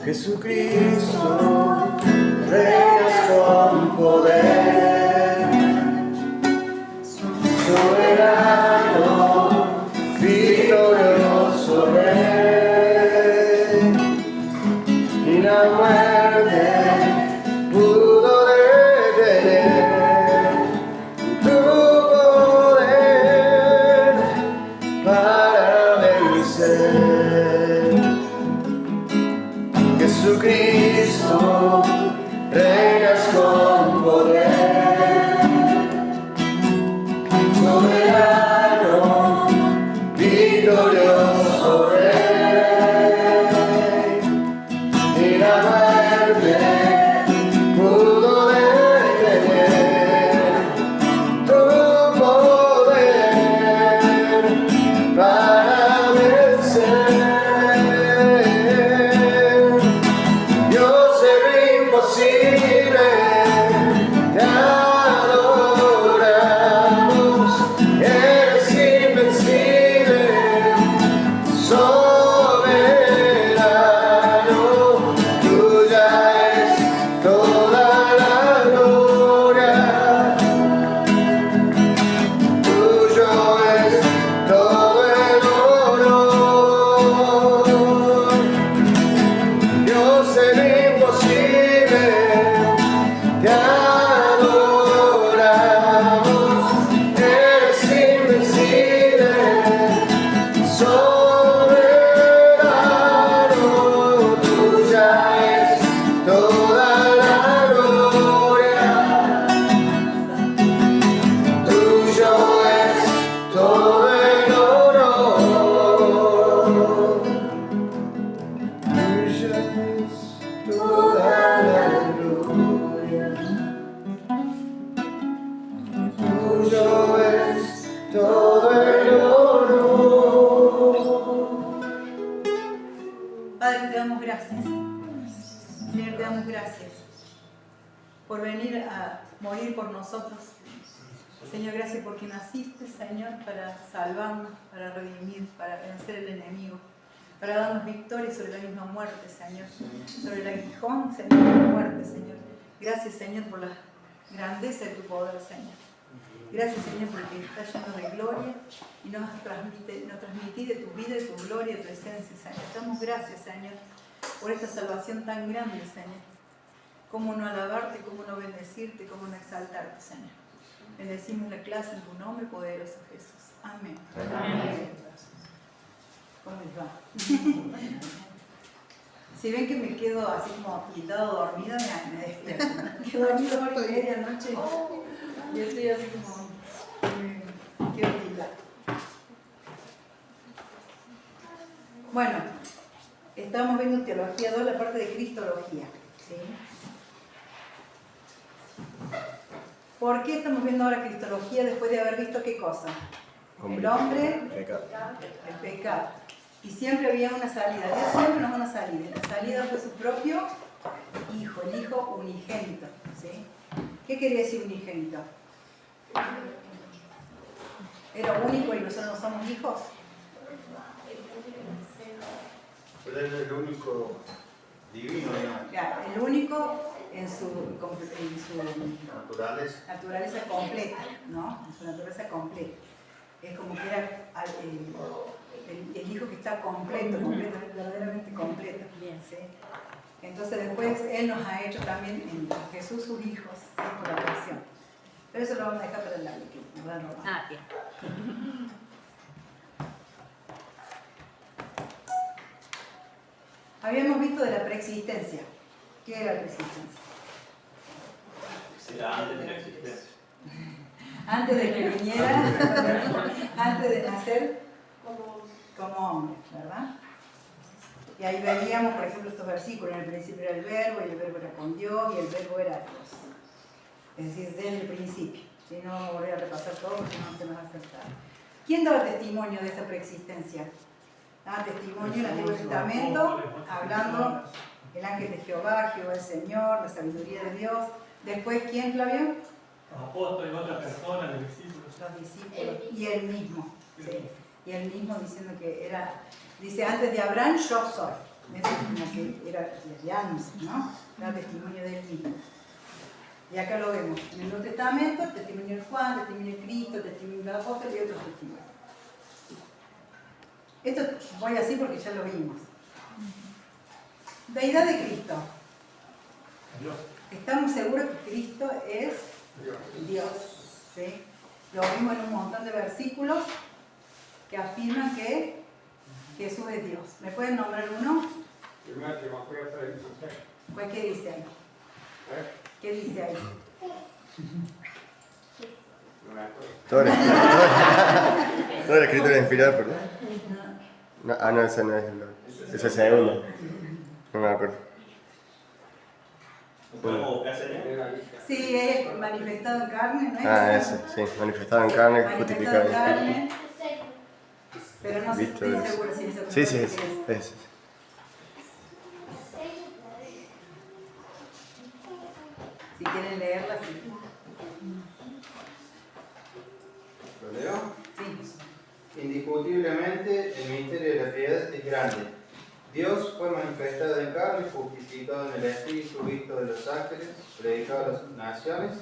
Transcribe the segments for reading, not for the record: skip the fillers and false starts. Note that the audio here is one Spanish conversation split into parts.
Jesucristo, reinas con poder, soberano, victorioso Rey, y la muerte pudo detener tu poder para vencer. Jesucristo, reinas con poder, soberano, victorioso Rey, y la muerte pudo detener tu poder para vencer. Dios es imposible, te adoramos, eres invencible, soberano, tuya es toda la gloria, tuyo es todo el honor. Dios es imposible, te adoramos, eres invencible, soberano, tuya es toda la gloria, tuyo es todo el honor. Tuya es toda la gloria, tuyo es todo el honor. Padre, te damos gracias. Señor, te damos gracias por venir a morir por nosotros. Señor, gracias porque naciste, Señor, para salvarnos, para redimir, para vencer el enemigo, para darnos victoria sobre la misma muerte, Señor, sobre el aguijón, Señor, de la muerte, Señor. Gracias, Señor, por la grandeza de tu poder, Señor. Gracias, Señor, porque estás lleno de gloria y nos transmitís de tu vida, de tu gloria, de tu esencia, Señor. Damos gracias, Señor, por esta salvación tan grande, Señor. Cómo no alabarte, cómo no bendecirte, cómo no exaltarte, Señor. Bendecimos la clase en tu nombre, poderoso Jesús. Amén. Amén. ¿Cómo les va? Si ven que me quedo así como quitado dormida, me despierto. Quedo dormida 1:30 anoche y estoy así como quiero quitar. Bueno, estamos viendo Teología 2, la parte de Cristología. ¿Sí? ¿Por qué estamos viendo ahora Cristología después de haber visto qué cosa? El hombre, el pecado. Y siempre había una salida. Dios siempre nos da una salida. La salida fue su propio Hijo, el Hijo unigénito. ¿Sí? ¿Qué quería decir unigénito? Era único y nosotros no somos hijos. Pero él es el único divino, ¿no? Ya, el único en su naturaleza completa, ¿no? En su naturaleza completa. Es como que era el Hijo que está completo, verdaderamente completo. ¿Sí? Entonces después Él nos ha hecho también en Jesús sus hijos, ¿sí? Por la oración. Pero eso lo vamos a dejar para el lado, que nos van a robar. Ah, bien. Habíamos visto de la preexistencia. ¿Qué era la preexistencia? Será antes de la existencia. Antes de que viniera, antes de nacer como hombre, ¿verdad? Y ahí veíamos, por ejemplo, estos versículos. En el principio era el verbo, y el verbo era con Dios, y el verbo era Dios. Es decir, desde el principio. Si no voy a repasar todo, porque no se nos va a acertar. ¿Quién daba testimonio de esta preexistencia? Daba testimonio en el Antiguo Testamento, hablando el ángel de Jehová, Jehová el Señor, la sabiduría de Dios. Después, ¿quién, Flavio? Los apóstoles, otras personas, los discípulos. Los discípulos. Y él mismo. ¿Sí? Y él mismo diciendo que era, dice, antes de Abraham yo soy. Eso como que era de años, ¿no? Era testimonio de él mismo. Y acá lo vemos. En el Nuevo Testamento, testimonio de Juan, testimonio de Cristo, testimonio de apóstol y otros testimonios. Esto voy así porque ya lo vimos. Deidad de Cristo. Dios. Estamos seguros que Cristo es Dios. ¿Sí? Lo vimos en un montón de versículos que afirman que Jesús es Dios. ¿Me pueden nombrar uno? ¿Cuál qué dice ahí? ¿Qué dice ahí? Toda la escritura es inspirada por Dios. No, no, esa no es la. Esa es segunda. No me acuerdo. ¿Podemos buscar, señor? Sí, es manifestado en carne, ¿no es? Ese, sí. Manifestado en carne, Manifestado justificado en en carne, espíritu. pero no Visto estoy es. segura si eso Sí, sí, es. es. Si quieren leerla, sí. ¿Lo leo? Sí. Indiscutiblemente, el misterio de la piedad es grande. Dios fue manifestado en carne, justificado en el Espíritu, visto de los ángeles, predicado a las naciones,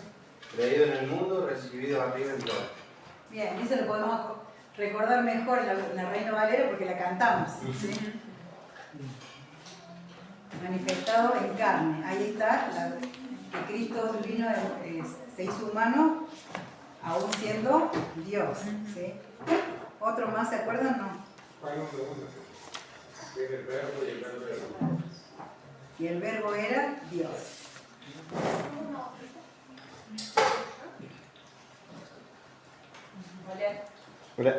creído en el mundo, recibido arriba en gloria. Bien, eso lo podemos recordar mejor en la Reina Valera porque la cantamos. ¿Sí? Manifestado en carne. Ahí está, que Cristo vino, se hizo humano, aún siendo Dios. ¿Sí? ¿Otro más se acuerdan? No. Y el verbo era Dios. Hola.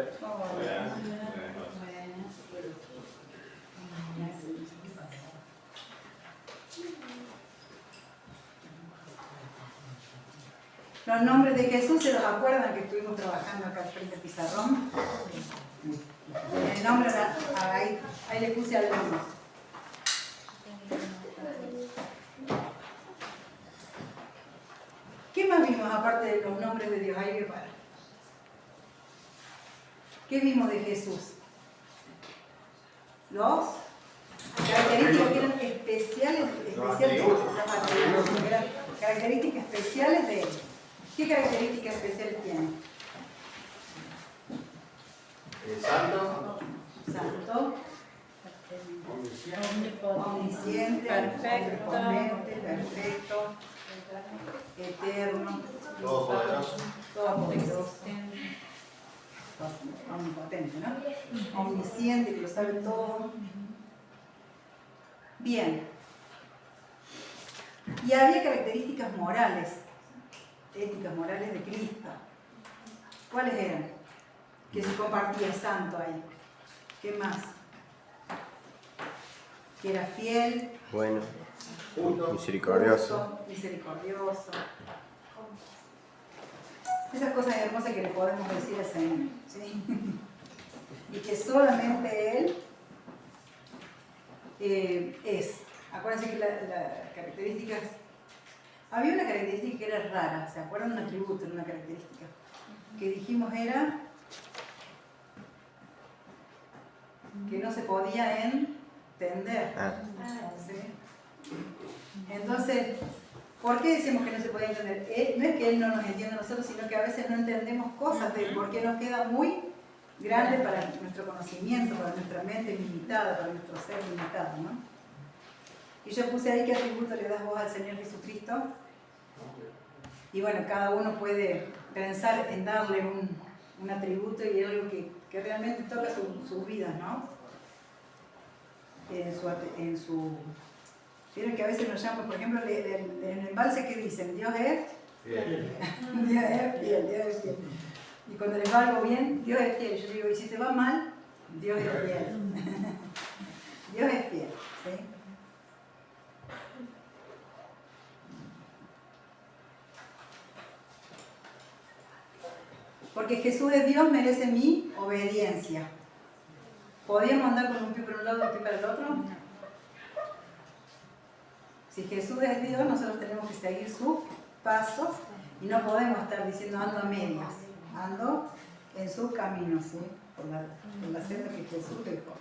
Los nombres de Jesús, ¿se los acuerdan que estuvimos trabajando acá frente al pizarrón? El nombre, ahí le puse algunos. ¿Qué más vimos aparte de los nombres de Dios? Ahí que para. ¿Qué vimos de Jesús? Los características que eran especiales eran características especiales de él. ¿Qué características especiales tiene? Santo, Santo, omnisciente, omnipotente, perfecto, eterno, todopoderoso, todopoderoso, omnipotente, ¿no? Omnisciente, que lo sabe todo. Bien. Y había características morales, éticas morales de Cristo. ¿Cuáles eran? Que se compartía santo ahí. ¿Qué más? Que era fiel, Bueno. justo, Misericordioso. justo, misericordioso. Esas cosas hermosas que le podemos decir al Señor, ¿sí? Y que solamente Él es. Acuérdense que las características... Había una característica que era rara, ¿se acuerdan? Un atributo, una característica. Que dijimos era que no se podía entender. ¿Sí? Entonces, ¿por qué decimos que no se podía entender? No es que Él no nos entienda a nosotros, sino que a veces no entendemos cosas de por qué nos queda muy grande para nuestro conocimiento, para nuestra mente limitada, para nuestro ser limitado, ¿no? Y yo puse ahí qué atributo le das vos al Señor Jesucristo. Y bueno, cada uno puede pensar en darle un atributo y algo que realmente toca sus vidas, ¿no? Vieron que a veces nos llaman, por ejemplo, en el embalse, ¿qué dicen? Dios es fiel. Dios es fiel, Dios es fiel. Y cuando les va algo bien, Dios es fiel. Yo digo, y si te va mal, Dios es fiel. Dios es fiel, ¿sí? Porque Jesús es Dios, merece mi obediencia. ¿Podíamos andar con un pie para un lado y un pie para el otro? Si Jesús es Dios, nosotros tenemos que seguir sus pasos y no podemos estar diciendo ando a medias, ando en su camino, ¿sí? Por la senda que Jesús dejó.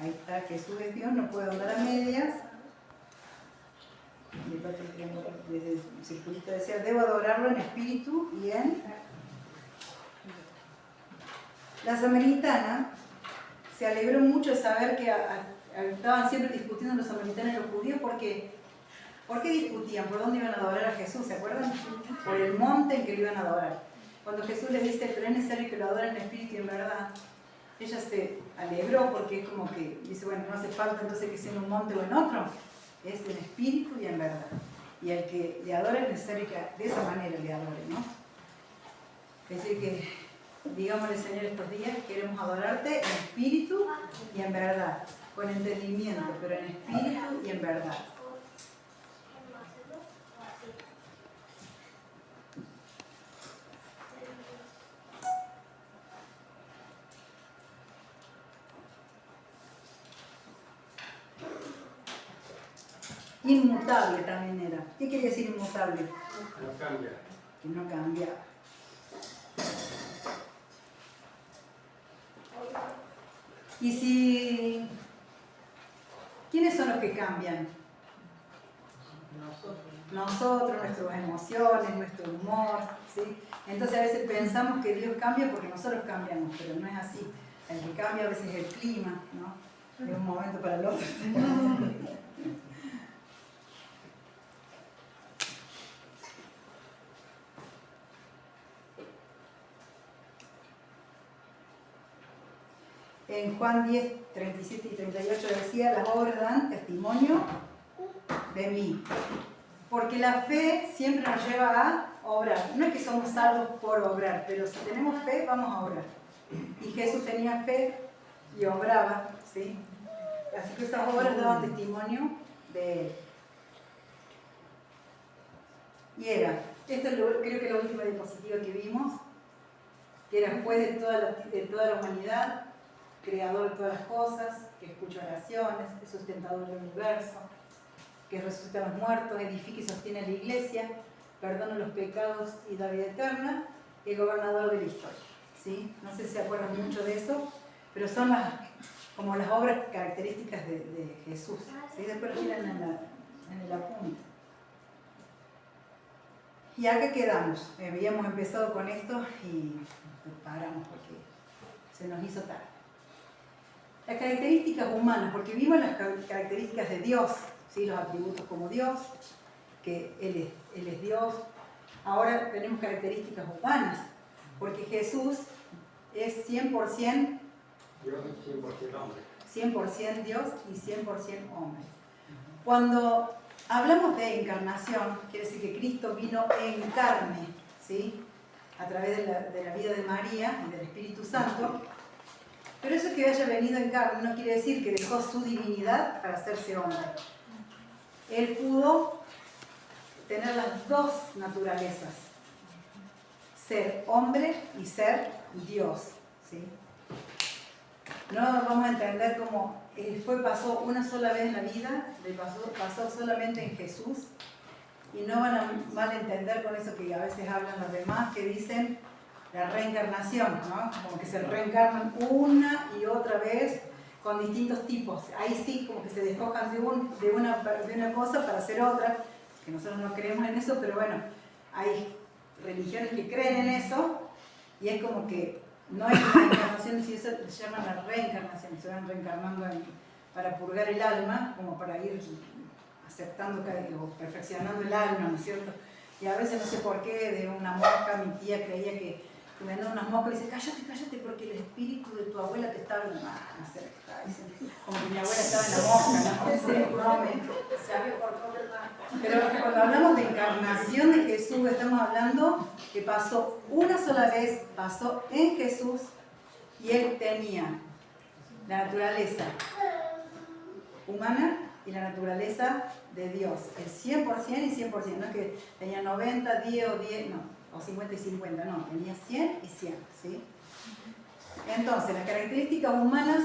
Ahí está, Jesús es Dios, no puede andar a medias. Y el otro triángulo, desde el circulito decía, debo adorarlo en espíritu y en... La samaritana se alegró mucho de saber que estaban siempre discutiendo los samaritanos y los judíos porque... ¿Por qué discutían? ¿Por dónde iban a adorar a Jesús? ¿Se acuerdan? Por el monte en que lo iban a adorar. Cuando Jesús les dice, pero es necesario que lo adoren en espíritu y en verdad, ella se alegró porque es como que dice, bueno, no hace falta entonces que sea en un monte o en otro, es en espíritu y en verdad. Y al que le adora es necesario que de esa manera le adore, ¿no? Es decir que, digámosle, Señor, estos días queremos adorarte en espíritu y en verdad, con entendimiento, pero en espíritu y en verdad. Inmutable también era. ¿Qué quería decir inmutable? No cambia. Que no cambia. Y si... ¿Quiénes son los que cambian? Nosotros, nuestras emociones, nuestro humor, ¿sí? Entonces a veces pensamos que Dios cambia porque nosotros cambiamos, pero no es así. El que cambia a veces es el clima, ¿no? De un momento para el otro. En Juan 10, 37 y 38 decía, las obras dan testimonio de mí. Porque la fe siempre nos lleva a obrar. No es que somos salvos por obrar, pero si tenemos fe, vamos a obrar. Y Jesús tenía fe y obraba, ¿sí? Así que esas obras daban testimonio de Él. Y era, esto es creo que la última diapositiva que vimos, que era juez de toda la humanidad, creador de todas las cosas, que escucha oraciones, es sustentador del universo, que resucita a los muertos, edifica y sostiene la iglesia, perdona los pecados y da vida eterna, y el gobernador de la historia. ¿Sí? No sé si se acuerdan mucho de eso, pero son como las obras características de Jesús. ¿Sí? Después lo miran en el apunte. Y acá quedamos. Habíamos empezado con esto y paramos porque se nos hizo tarde. Las características humanas, porque vimos las características de Dios, ¿sí? Los atributos como Dios, que Él es Dios. Ahora tenemos características humanas, porque Jesús es 100% Dios es 100% hombre. 100% Dios y 100% hombre. Cuando hablamos de encarnación, quiere decir que Cristo vino en carne, ¿sí? A través de la vida de María y del Espíritu Santo. Pero eso que haya venido en carne no quiere decir que dejó su divinidad para hacerse hombre. Él pudo tener las dos naturalezas, ser hombre y ser Dios, ¿sí? No vamos a entender cómo pasó una sola vez en la vida, pasó solamente en Jesús, y no van a malentender con eso que a veces hablan los demás, que dicen la reencarnación, ¿no? Como que se reencarnan una y otra vez con distintos tipos. Ahí sí, como que se despojan de una cosa para hacer otra, que nosotros no creemos en eso, pero bueno, hay religiones que creen en eso, y es como que no hay reencarnación, si eso se llama la reencarnación, se van reencarnando para purgar el alma, como para ir aceptando o perfeccionando el alma, ¿no es cierto? Y a veces no sé por qué, de una mosca, mi tía creía que me dan unas moscas y dice, cállate, porque el espíritu de tu abuela te estaba en la mano, no sé, como que mi abuela estaba en la mosca, ¿no? Pero cuando hablamos de encarnación de Jesús, estamos hablando que pasó una sola vez, pasó en Jesús, y Él tenía la naturaleza humana y la naturaleza de Dios, el 100% y 100%, no es que tenía 90, 10 o 10, no. O 50 y 50, no, tenía 100 y 100, ¿sí? Entonces, las características humanas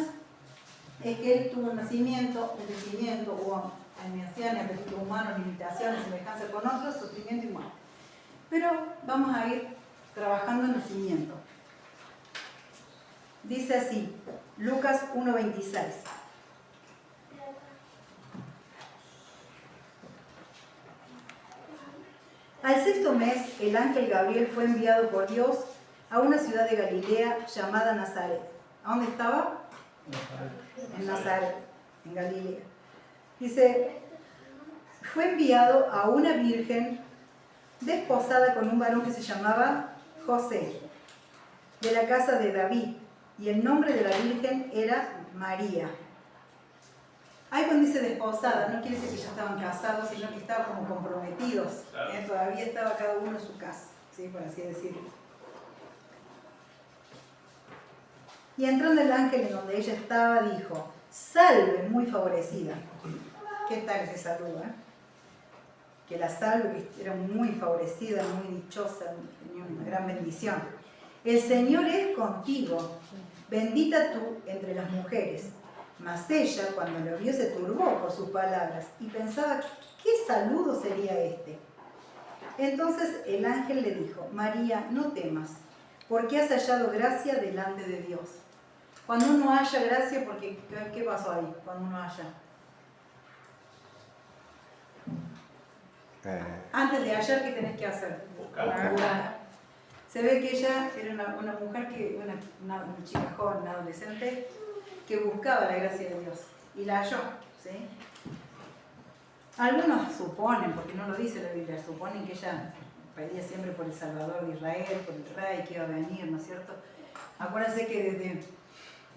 es que él tuvo un nacimiento, un crecimiento, hubo animaciones, apetitos humanos, limitaciones, semejanza con otros, sufrimiento y muerte. Pero vamos a ir trabajando en nacimiento. Dice así, Lucas 1:26. Al sexto mes, el ángel Gabriel fue enviado por Dios a una ciudad de Galilea llamada Nazaret. ¿A dónde estaba? En Nazaret, en Galilea. Dice, fue enviado a una virgen desposada con un varón que se llamaba José, de la casa de David, y el nombre de la virgen era María. Ahí cuando dice desposada, no quiere decir que ya estaban casados, sino que estaban como comprometidos. Todavía estaba cada uno en su casa, ¿sí? Por así decirlo. Y entrando el ángel en donde ella estaba, dijo, salve muy favorecida. ¿Qué tal ese saludo? Que la salve, que era muy favorecida, muy dichosa, tenía una gran bendición. El Señor es contigo, bendita tú entre las mujeres. Mas ella, cuando lo vio, se turbó por sus palabras y pensaba, ¿qué saludo sería este? Entonces el ángel le dijo, María, no temas, porque has hallado gracia delante de Dios. Cuando uno halla gracia, porque ¿qué pasó ahí? Cuando uno halla. Antes de hallar, ¿qué tenés que hacer? Buscar. Se ve que ella era una mujer, una chica joven, una adolescente, que buscaba la gracia de Dios y la halló, ¿sí? Algunos suponen, porque no lo dice la Biblia, suponen que ella pedía siempre por el Salvador de Israel, por el rey que iba a venir, ¿no es cierto? Acuérdense que desde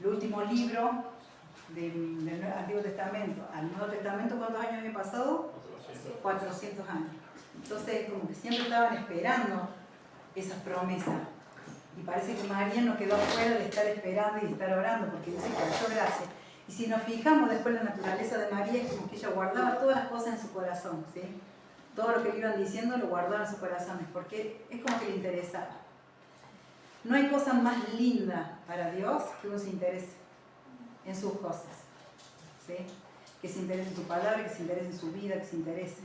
el último libro del Antiguo Testamento al Nuevo Testamento, ¿cuántos años había pasado? 400 años. Entonces, como que siempre estaban esperando esas promesas. Y parece que María no quedó fuera de estar esperando y de estar orando, porque dice que halló gracia. Y si nos fijamos después en la naturaleza de María, es como que ella guardaba todas las cosas en su corazón, ¿sí? Todo lo que le iban diciendo lo guardaba en su corazón, porque es como que le interesaba. No hay cosa más linda para Dios que uno se interese en sus cosas, ¿sí? Que se interese en su palabra, que se interese en su vida, que se interese.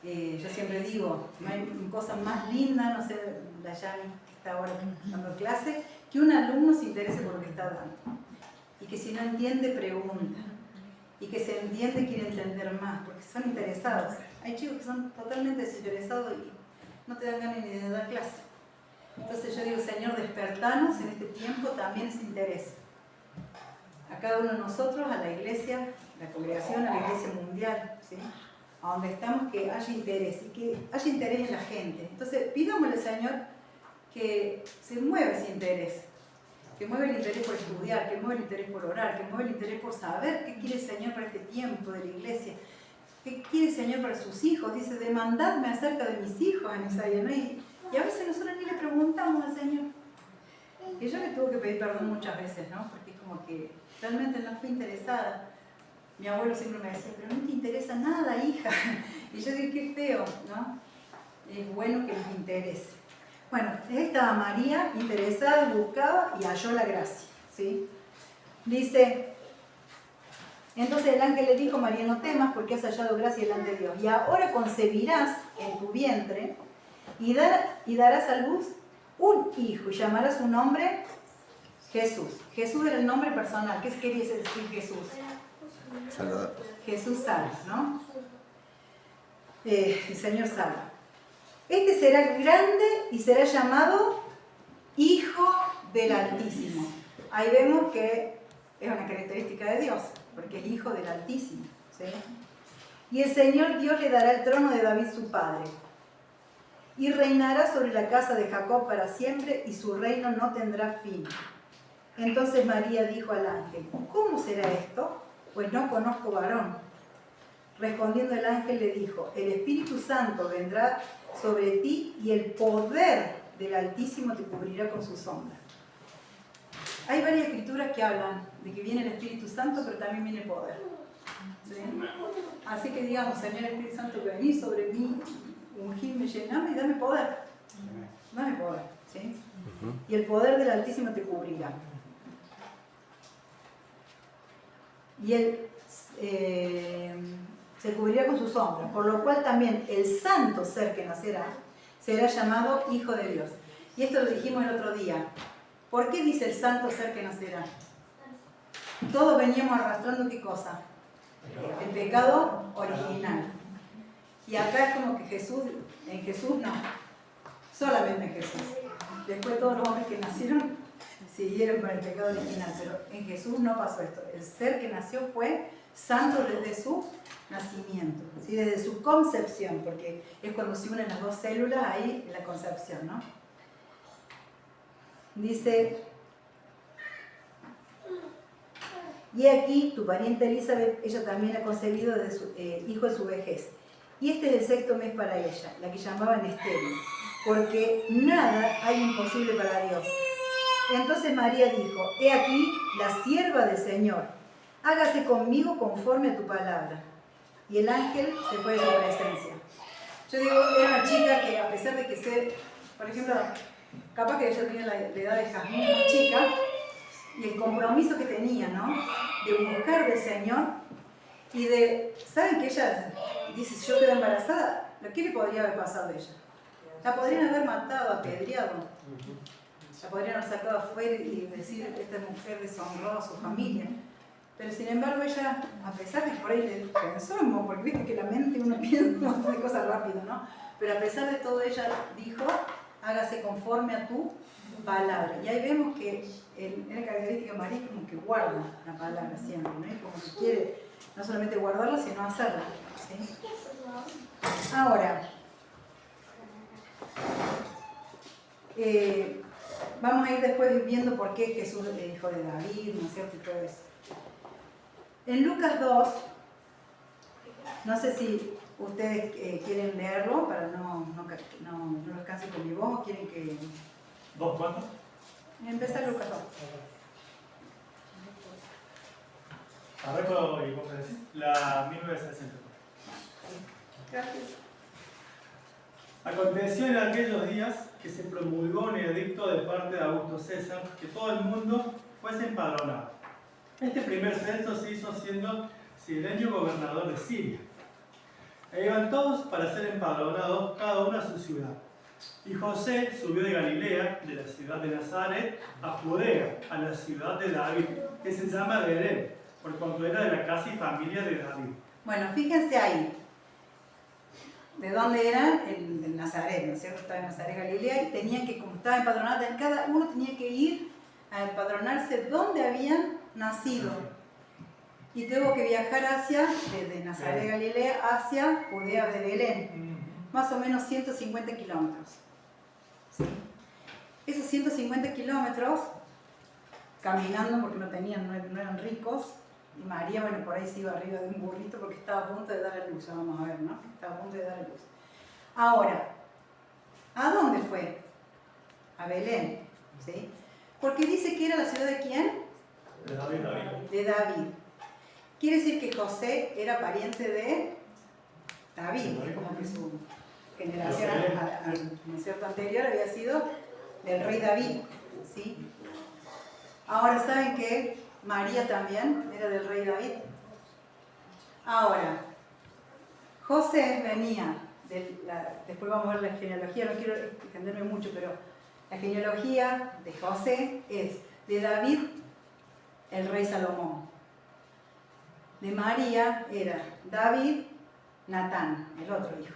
Yo siempre digo, no hay cosa más linda, no sé, la Yani que está ahora dando clase, que un alumno se interese por lo que está dando. Y que si no entiende, pregunta. Y que se entiende, quiere entender más, porque son interesados. Hay chicos que son totalmente desinteresados y no te dan ganas ni de dar clase. Entonces yo digo, Señor, despertanos en este tiempo también ese interés. A cada uno de nosotros, a la iglesia, la congregación, a la iglesia mundial, ¿sí? A donde estamos, que haya interés y que haya interés en la gente. Entonces pidámosle al Señor que se mueva ese interés, que mueva el interés por estudiar, que mueva el interés por orar, que mueva el interés por saber qué quiere el Señor para este tiempo de la iglesia, qué quiere el Señor para sus hijos. Dice, demandadme acerca de mis hijos en Isaías, ¿no? Y a veces nosotros ni le preguntamos al Señor. Y yo le tuve que pedir perdón muchas veces, ¿no? Porque es como que realmente no fui interesada. Mi abuelo siempre me decía, pero no te interesa nada, hija. Y yo digo, qué feo, ¿no? Es bueno que les interese. Bueno, ahí estaba María, interesada, buscaba y halló la gracia, ¿sí? Dice, entonces el ángel le dijo, María, no temas porque has hallado gracia delante de Dios. Y ahora concebirás en tu vientre y darás a luz un hijo y llamarás su nombre Jesús. Jesús era el nombre personal. ¿Qué quería decir Jesús? Salvador. Jesús salva, ¿no? El Señor salva. Este será grande y será llamado Hijo del Altísimo. Ahí vemos que es una característica de Dios, porque es Hijo del Altísimo, ¿sí? Y el Señor Dios le dará el trono de David su padre, y reinará sobre la casa de Jacob para siempre, y su reino no tendrá fin. Entonces María dijo al ángel, ¿cómo será esto? Pues no conozco varón. Respondiendo el ángel le dijo, el Espíritu Santo vendrá sobre ti y el poder del Altísimo te cubrirá con su sombra. Hay varias escrituras que hablan de que viene el Espíritu Santo, pero también viene poder, ¿sí? Así que digamos, Señor Espíritu Santo, vení sobre mí, ungime, llename y dame poder. Dame poder, ¿sí? Y el poder del Altísimo te cubrirá. Y él se cubrirá con su sombra, por lo cual también el santo ser que nacerá será llamado Hijo de Dios. Y esto lo dijimos el otro día. ¿Por qué dice el santo ser que nacerá? Todos veníamos arrastrando ¿qué cosa? El pecado original. Y acá es como que Jesús, en Jesús no, solamente en Jesús. Después todos los hombres que nacieron siguieron con el pecado original, pero en Jesús no pasó esto. El ser que nació fue santo desde su nacimiento, ¿sí? Desde su concepción, porque es cuando se unen las dos células, ahí en la concepción, ¿no? Dice, y aquí tu pariente Elizabeth, ella también ha concebido de su, hijo en su vejez. Y este es el 6º mes para ella, la que llamaban estéril, porque nada hay imposible para Dios. Entonces María dijo, he aquí la sierva del Señor, hágase conmigo conforme a tu palabra. Y el ángel se fue de su presencia. Yo digo, era una chica que a pesar de que ser, por ejemplo, capaz que ella tenía la edad de Jasmine, más chica, y el compromiso que tenía, ¿no? De buscar del Señor y de, ¿saben que ella dice, si yo quedo embarazada, ¿qué le podría haber pasado a ella? La podrían haber matado, apedreado. La podrían haber sacado afuera y decir, esta mujer deshonró a su familia. Pero sin embargo ella, a pesar de que por ahí le pensó, porque viste que la mente uno piensa un montón de cosas rápido, ¿no? Pero a pesar de todo ella dijo, hágase conforme a tu palabra. Y ahí vemos que en la característica de María es como que guarda la palabra siempre, ¿no? Es como que quiere no solamente guardarla, sino hacerla, ¿sí? Ahora, vamos a ir después viendo por qué Jesús es el hijo de David, ¿no es cierto? Y todo eso. En Lucas 2, no sé si ustedes quieren leerlo para no los canse con mi voz o quieren que... ¿2 cuánto? Empezar Lucas 2. Arranco y vos me decís. La 1960. Gracias. Aconteció en aquellos días que se promulgó un edicto de parte de Augusto César que todo el mundo fuese empadronado. Este primer censo se hizo siendo Cirenio gobernador de Siria. E iban todos para ser empadronados, cada uno a su ciudad. Y José subió de Galilea, de la ciudad de Nazaret, a Judea, a la ciudad de David, que se llama Belén, por cuanto era de la casa y familia de David. Bueno, fíjense ahí. ¿De dónde era? El Nazaret, ¿no es cierto? Estaba en Nazaret, Galilea, y tenían que, como estaba empadronada, cada uno tenía que ir a empadronarse donde habían nacido. Y tuvo que viajar desde Nazaret, Galilea, hacia Judea de Belén. Más o menos 150 kilómetros. ¿Sí? Esos 150 kilómetros, caminando porque no eran ricos, y María, bueno, por ahí se iba arriba de un burrito porque estaba a punto de dar a luz, ya vamos a ver, ¿no? Estaba a punto de dar a luz. Ahora, ¿a dónde fue? A Belén, ¿sí? Porque dice que era la ciudad de ¿quién? De David. De David. Quiere decir que José era pariente de David, como que su generación ¿no es cierto? Anterior había sido del rey David, ¿sí? Ahora, ¿saben que María también era del rey David? Ahora, José venía, después vamos a ver la genealogía, no quiero extenderme mucho, pero la genealogía de José es de David, el rey Salomón. De María era David, Natán, el otro hijo.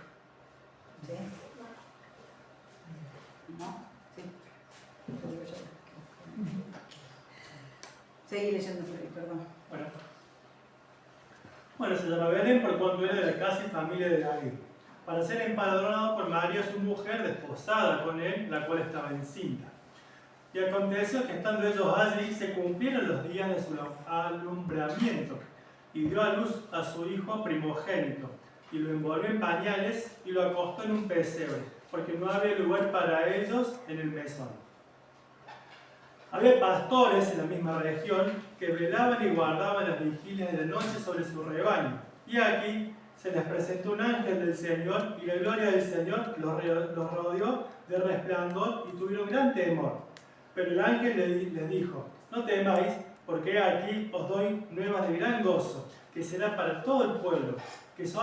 ¿Sí? ¿No? Sí. Seguí leyendo, perdón. Bueno, se llama Belén por cuanto era de la casa y familia de David, para ser empadronado por María, su mujer, desposada con él, la cual estaba encinta. Y aconteció que estando ellos allí, se cumplieron los días de su alumbramiento, y dio a luz a su hijo primogénito, y lo envolvió en pañales y lo acostó en un pesebre, porque no había lugar para ellos en el mesón. Había pastores en la misma región que velaban y guardaban las vigilias de la noche sobre su rebaño. Y aquí se les presentó un ángel del Señor, y la gloria del Señor los rodeó de resplandor y tuvieron gran temor. Pero el ángel les dijo, no temáis, porque aquí os doy nuevas de gran gozo, que será para todo el pueblo, que os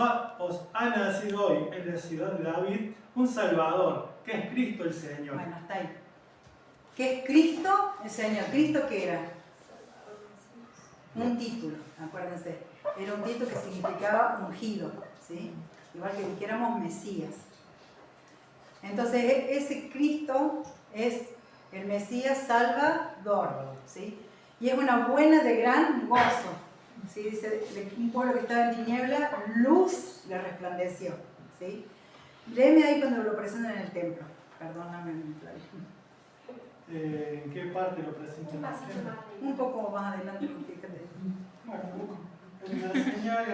ha nacido hoy en la ciudad de David un Salvador, que es Cristo el Señor. Bueno, hasta ahí. ¿Qué es Cristo el Señor? ¿Cristo qué era? Un título, acuérdense. Era un título que significaba ungido, ¿sí? igual que dijéramos Mesías. Entonces ese Cristo es el Mesías Salvador, ¿sí? Y es una buena de gran gozo, ¿sí? Dice, de un pueblo que estaba en tiniebla, luz le resplandeció, ¿sí? Léeme ahí cuando lo presentan en el templo. Perdóname, Flavio. ¿En qué parte lo presentan? Un poco más adelante, fíjate. Bueno, un poco. En la señal.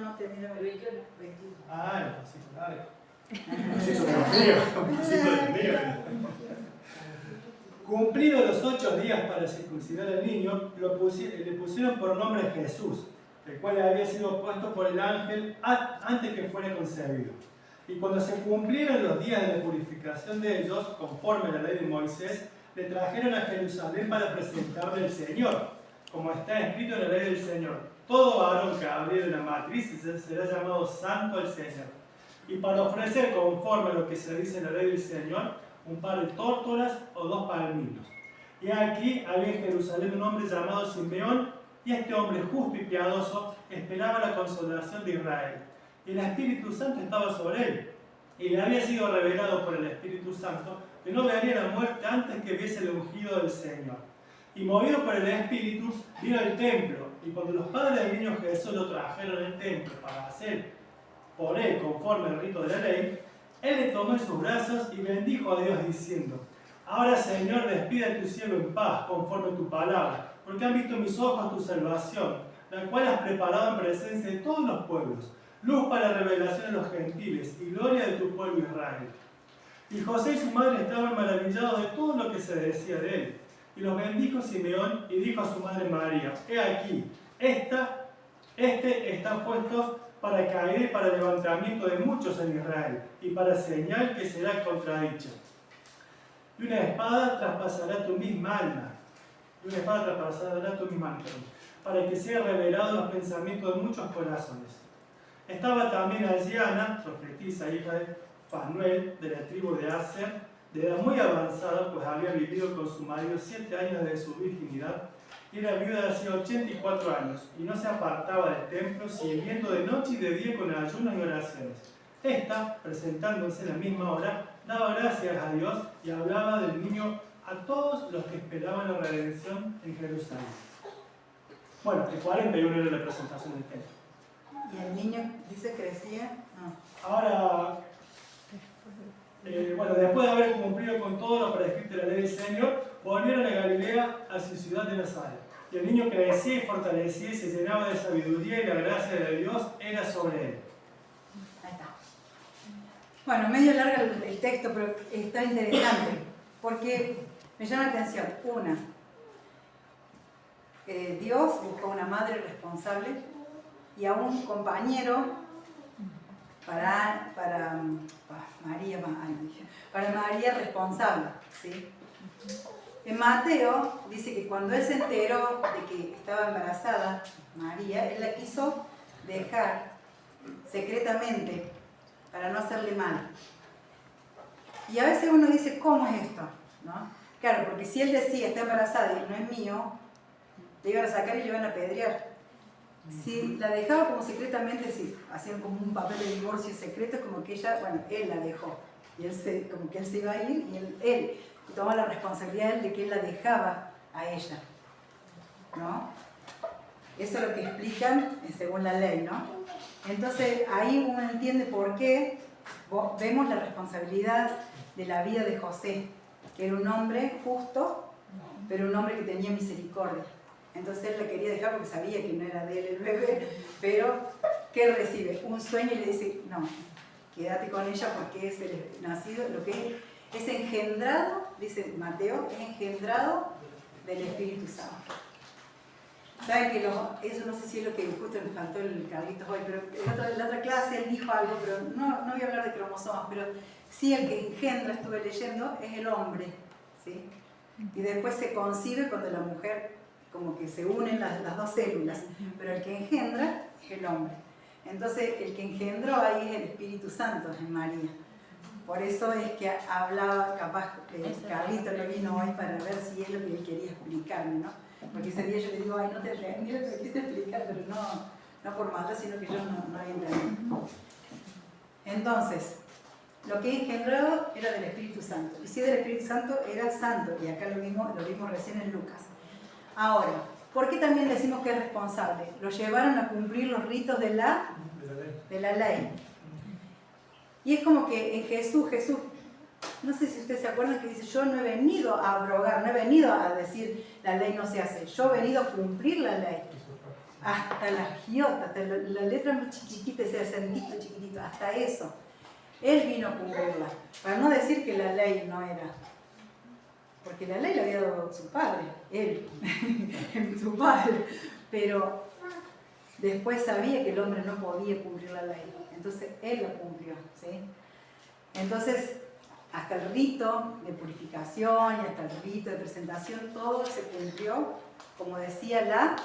No te miro. 21. Ah, el pasito largo. Un pasito del mío. Cumplidos los 8 días para circuncidar al niño, le pusieron por nombre Jesús, el cual había sido puesto por el ángel antes que fuera concebido. Y cuando se cumplieron los días de la purificación de ellos, conforme a la ley de Moisés, le trajeron a Jerusalén para presentarle al Señor, como está escrito en la ley del Señor. Todo varón que abriere la matriz será llamado santo al Señor. Y para ofrecer, conforme a lo que se dice en la ley del Señor, un par de tórtolas o 2 palminos. Y aquí había en Jerusalén un hombre llamado Simeón, y este hombre justo y piadoso esperaba la consolación de Israel. Y el Espíritu Santo estaba sobre él, y le había sido revelado por el Espíritu Santo que no vería la muerte antes que viese el ungido del Señor. Y movido por el Espíritu, vino al templo, y cuando los padres del niño Jesús lo trajeron al templo para hacer por él conforme al rito de la ley, él le tomó en sus brazos y bendijo a Dios diciendo: Ahora, Señor, despide a tu siervo en paz, conforme a tu palabra, porque han visto mis ojos tu salvación, la cual has preparado en presencia de todos los pueblos, luz para revelación a los gentiles y gloria de tu pueblo Israel. Y José y su madre estaban maravillados de todo lo que se decía de él. Y los bendijo Simeón y dijo a su madre María: He aquí, este está puesto para caer y para levantamiento de muchos en Israel, y para señal que será contradicho. Y una espada traspasará tu misma alma, para que sea revelado los pensamientos de muchos corazones. Estaba también allí Ana, profetisa, hija de Fanuel, de la tribu de Aser, de edad muy avanzada, pues había vivido con su marido 7 años de su virginidad, y era viuda de hacía 84 años, y no se apartaba del templo, sirviendo de noche y de día con ayunos y oraciones. Esta, presentándose en la misma hora, daba gracias a Dios y hablaba del niño a todos los que esperaban la redención en Jerusalén. Bueno, el 41 era la presentación del templo. ¿Y el niño dice crecía? No. Ahora, bueno, después de haber cumplido con todo lo prescrito de la ley del Señor, volvieron a Galilea, a su ciudad de Nazaret. Y el niño crecía y fortalecía y se llenaba de sabiduría, y la gracia de Dios era sobre él. Ahí está. Bueno, medio larga el texto, pero está interesante, porque me llama la atención. Una, Dios buscó una madre responsable y a un compañero para María responsable, ¿sí? En Mateo dice que cuando él se enteró de que estaba embarazada María, él la quiso dejar secretamente para no hacerle mal. Y a veces uno dice, ¿cómo es esto? ¿No? Claro, porque si él decía, está embarazada y no es mío, le iban a sacar y le iban a apedrear. Si la dejaba como secretamente, si hacían como un papel de divorcio secreto, como que ella, bueno, él la dejó. Y como que él se iba a ir y él tomó la responsabilidad de que él la dejaba a ella, ¿no? Eso es lo que explican según la ley, ¿no? Entonces ahí uno entiende por qué vemos la responsabilidad de la vida de José, que era un hombre justo, pero un hombre que tenía misericordia. Entonces él la quería dejar porque sabía que no era de él el bebé, pero ¿qué recibe? Un sueño y le dice, no, quédate con ella porque es el nacido, lo que es engendrado, dice Mateo, es engendrado del Espíritu Santo. ¿Saben que eso no sé si es lo que justo me faltó el Carlitos hoy, pero en la otra clase él dijo algo, pero no voy a hablar de cromosomas, pero sí el que engendra, estuve leyendo, es el hombre, ¿sí? Y después se concibe cuando la mujer, como que se unen las dos células, pero el que engendra es el hombre. Entonces el que engendró ahí es el Espíritu Santo en María. Por eso es que hablaba, capaz Carlito no vino hoy para ver si es lo que él quería explicarme, ¿no? Porque ese día yo le digo, ay, no te entendí lo que quise explicar, pero no por maldad, sino que yo no había entendido. Entonces, lo que engendró era del Espíritu Santo. Y si del Espíritu Santo era santo, y acá lo vimos recién en Lucas. Ahora, ¿por qué también decimos que es responsable? Lo llevaron a cumplir los ritos de la ley. Y es como que en Jesús, no sé si ustedes se acuerdan que dice, yo no he venido a abrogar, no he venido a decir la ley no se hace, yo he venido a cumplir la ley. Hasta la giota, hasta la letra más chiquitita, ese acentito chiquitito, hasta eso. Él vino a cumplirla. Para no decir que la ley no era. Porque la ley la había dado su padre, él, su padre. Pero después sabía que el hombre no podía cumplir la ley. Entonces él la cumplió. ¿Sí? Entonces, hasta el rito de purificación y hasta el rito de presentación, todo se cumplió, como decía la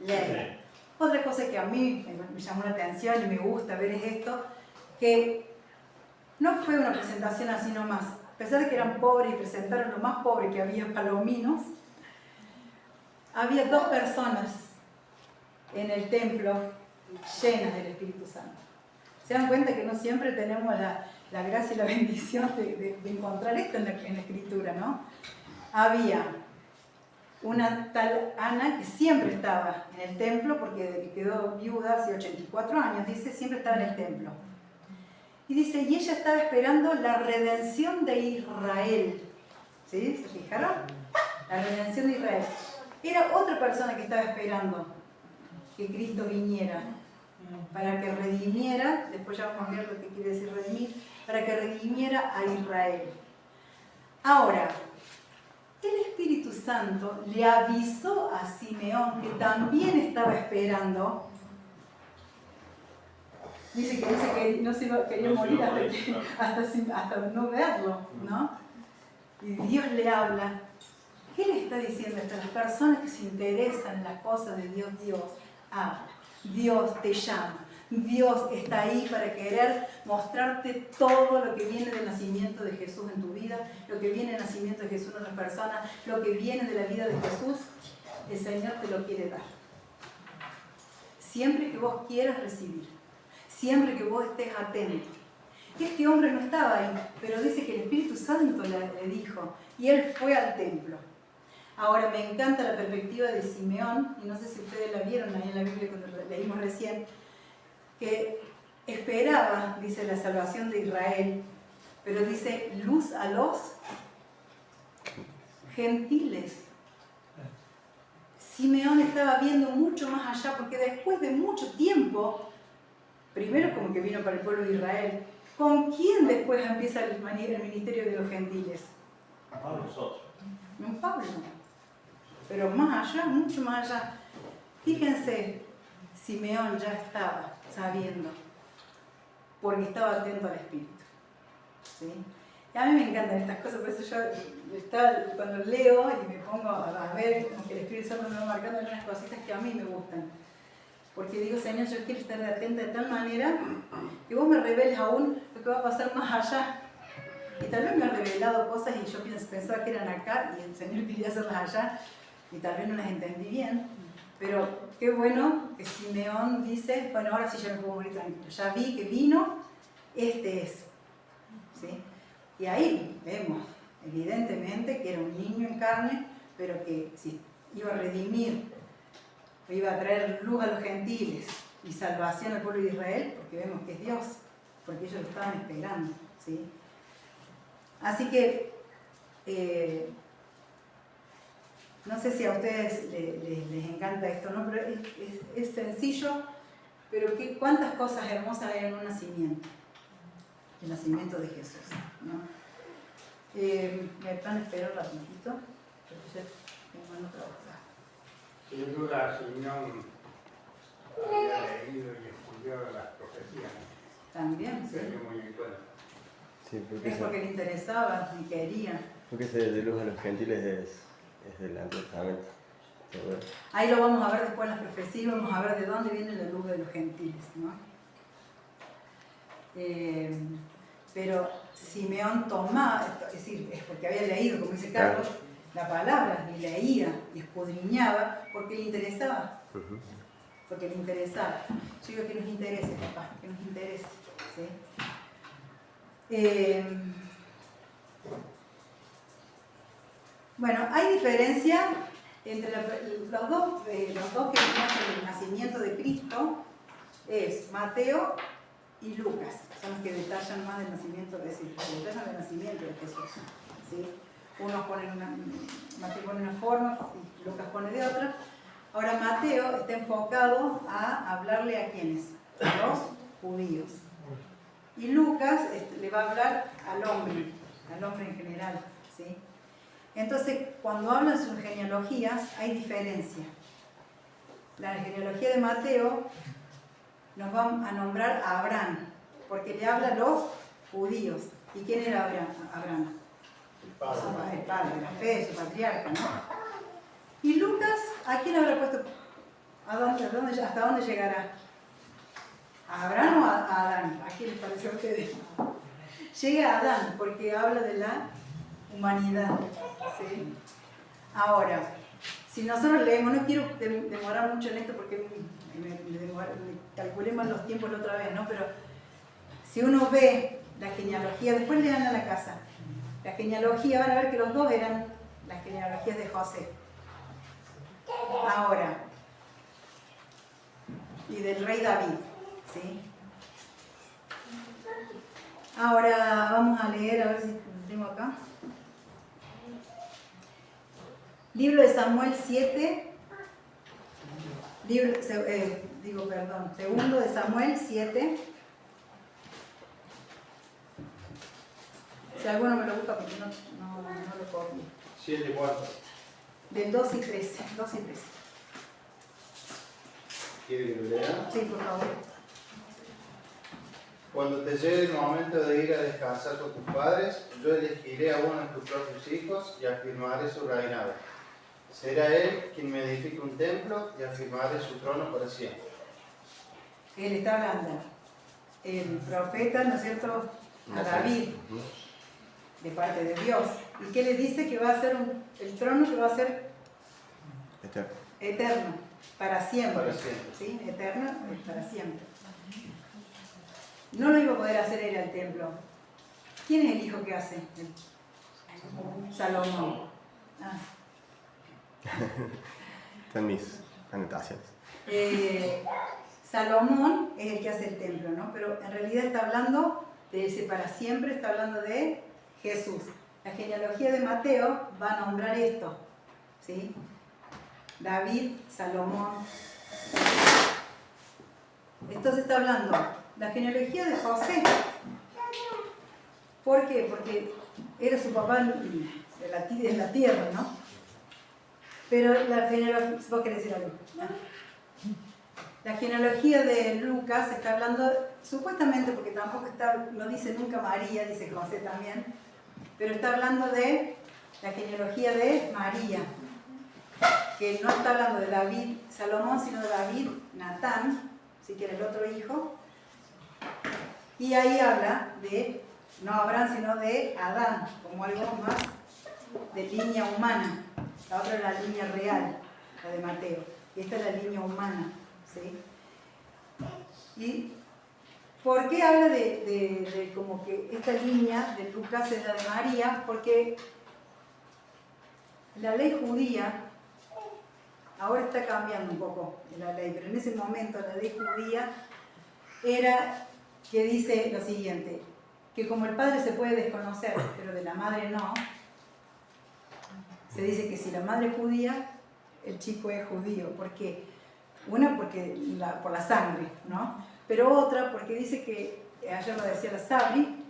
ley. Otra cosa que a mí me llamó la atención y me gusta ver es esto, que no fue una presentación así nomás. A pesar de que eran pobres y presentaron lo más pobre que había, palominos, había 2 personas en el templo llenas del Espíritu Santo. Se dan cuenta que no siempre tenemos la gracia y la bendición de encontrar esto en la Escritura, ¿no? Había una tal Ana que siempre estaba en el templo, porque desde que quedó viuda hace 84 años, dice, siempre estaba en el templo. Y dice, y ella estaba esperando la redención de Israel. ¿Sí? ¿Se fijaron? La redención de Israel. Era otra persona que estaba esperando que Cristo viniera, para que redimiera, después ya vamos a ver lo que quiere decir redimir, para que redimiera a Israel. Ahora, el Espíritu Santo le avisó a Simeón, que también estaba esperando. Dice que no se quería morir hasta no verlo, ¿no? Y Dios le habla. ¿Qué le está diciendo a las personas que se interesan en las cosas de Dios? Dios habla. Dios te llama. Dios está ahí para querer mostrarte todo lo que viene del nacimiento de Jesús en tu vida, lo que viene del nacimiento de Jesús en otras personas, lo que viene de la vida de Jesús. El Señor te lo quiere dar. Siempre que vos quieras recibir. Siempre que vos estés atento. Este hombre no estaba ahí, pero dice que el Espíritu Santo le dijo, y él fue al templo. Ahora, me encanta la perspectiva de Simeón, y no sé si ustedes la vieron ahí en la Biblia cuando leímos recién, que esperaba, dice, la salvación de Israel, pero dice, luz a los gentiles. Simeón estaba viendo mucho más allá, porque después de mucho tiempo, primero como que vino para el pueblo de Israel, ¿con quién después empieza el ministerio de los gentiles? A nosotros. No, Pablo. Pero más allá, mucho más allá. Fíjense, Simeón ya estaba sabiendo, porque estaba atento al Espíritu. ¿Sí? Y a mí me encantan estas cosas, por eso yo cuando leo y me pongo a ver, como que el Espíritu Santo me va marcando algunas cositas que a mí me gustan. Porque digo, Señor, yo quiero estar atenta de tal manera que vos me reveles aún lo que va a pasar más allá. Y tal vez me han revelado cosas y yo pensaba que eran acá y el Señor quería hacerlas allá y tal vez no las entendí bien. Pero qué bueno que Simeón dice, bueno, ahora sí ya me puedo morir tranquilo. Ya vi que vino, este es. ¿Sí? Y ahí vemos, evidentemente, que era un niño en carne, pero que si iba a redimir, iba a traer luz a los gentiles y salvación al pueblo de Israel, porque vemos que es Dios, porque ellos lo estaban esperando. ¿Sí? Así que, no sé si a ustedes les encanta esto, ¿no? Pero es sencillo, pero cuántas cosas hermosas hay en un nacimiento, el nacimiento de Jesús, ¿no? Me van a esperar un ratito, porque ya tengo en otra cosa. Sin duda, Simeón había leído y estudiado las profecías. También, sí. Tenía muy en cuenta. Sí, Es porque le interesaba y quería. porque ese de luz a los gentiles es del Antiguo Testamento. ¿Seguro? Ahí lo vamos a ver después en las profecías, vamos a ver de dónde viene la luz de los gentiles, ¿no? Pero Simeón tomaba, es decir, es porque había leído, como dice Carlos, la palabra, y leía, y escudriñaba, porque le interesaba. porque le interesaba. Yo digo que nos interese, papá, que nos interese. ¿Sí? Bueno, hay diferencia entre los dos que muestran el nacimiento de Cristo, es Mateo y Lucas, son los que detallan más del nacimiento, es decir, detallan del nacimiento de Jesús. ¿Sí? Unos ponen Mateo pone una forma y Lucas pone de otra. Ahora Mateo está enfocado a hablarle a ¿quiénes? A los judíos. Y Lucas le va a hablar al hombre en general. ¿Sí? Entonces, cuando hablan sus genealogías, hay diferencia. La genealogía de Mateo nos va a nombrar a Abraham, porque le habla a los judíos. ¿Y quién era Abraham? El padre, la fe, su patriarca, ¿no? Y Lucas, ¿a quién habrá puesto? ¿Hasta dónde llegará? ¿A Abraham o a Adán? ¿A quién les pareció a ustedes? Llega a Adán, porque habla de la humanidad. ¿Sí? Ahora, si nosotros leemos, no quiero demorar mucho en esto porque me calculé mal los tiempos la otra vez, ¿no? Pero si uno ve la genealogía, después le dan a la casa, la genealogía, van a ver que los dos eran las genealogías de José. Ahora, y del rey David, ¿sí? Ahora vamos a leer, a ver si tengo acá. Libro de Samuel 7, segundo de Samuel 7. Si alguno me lo busca porque no lo copio. 7 cuartos. Del 2 y 13. 2 y 13. ¿Quiere que lo lea? Sí, por favor. Cuando te llegue el momento de ir a descansar con tus padres, yo elegiré a uno de tus propios hijos y afirmaré su reinado. Será él quien me edifique un templo y afirmaré su trono para siempre. Él está hablando, el profeta, ¿no es cierto?, a David, de parte de Dios. ¿Y qué le dice? Que va a ser el trono que va a ser eterno, para siempre. Para siempre. ¿Sí? Eterno, para siempre. No lo iba a poder hacer él al templo. ¿Quién es el hijo que hace? Salomón. Ah. Están mis anotaciones. Salomón es el que hace el templo, ¿no? Pero en realidad está hablando de ese para siempre, está hablando de Jesús. La genealogía de Mateo va a nombrar esto, ¿sí? David, Salomón. Entonces está hablando la genealogía de José. ¿Por qué? Porque era su papá en la tierra, ¿no? Pero la genealogía, ¿vos querés decir algo? La genealogía de Lucas está hablando, supuestamente, porque tampoco no dice nunca María, dice José también, pero está hablando de la genealogía de María, que no está hablando de David, Salomón, sino de David, Natán, si quiere el otro hijo, y ahí habla de, no Abraham, sino de Adán, como algo más de línea humana. La otra es la línea real, la de Mateo, y esta es la línea humana. ¿Sí? ¿Y por qué habla de como que esta línea de Lucas es la de María? Porque la ley judía, ahora está cambiando un poco la ley, pero en ese momento la ley judía era que dice lo siguiente, que como el padre se puede desconocer, pero de la madre no, se dice que si la madre es judía, el chico es judío. ¿Por qué? Una por la sangre, ¿no? Pero otra porque dice que, ayer lo decía la Sabri,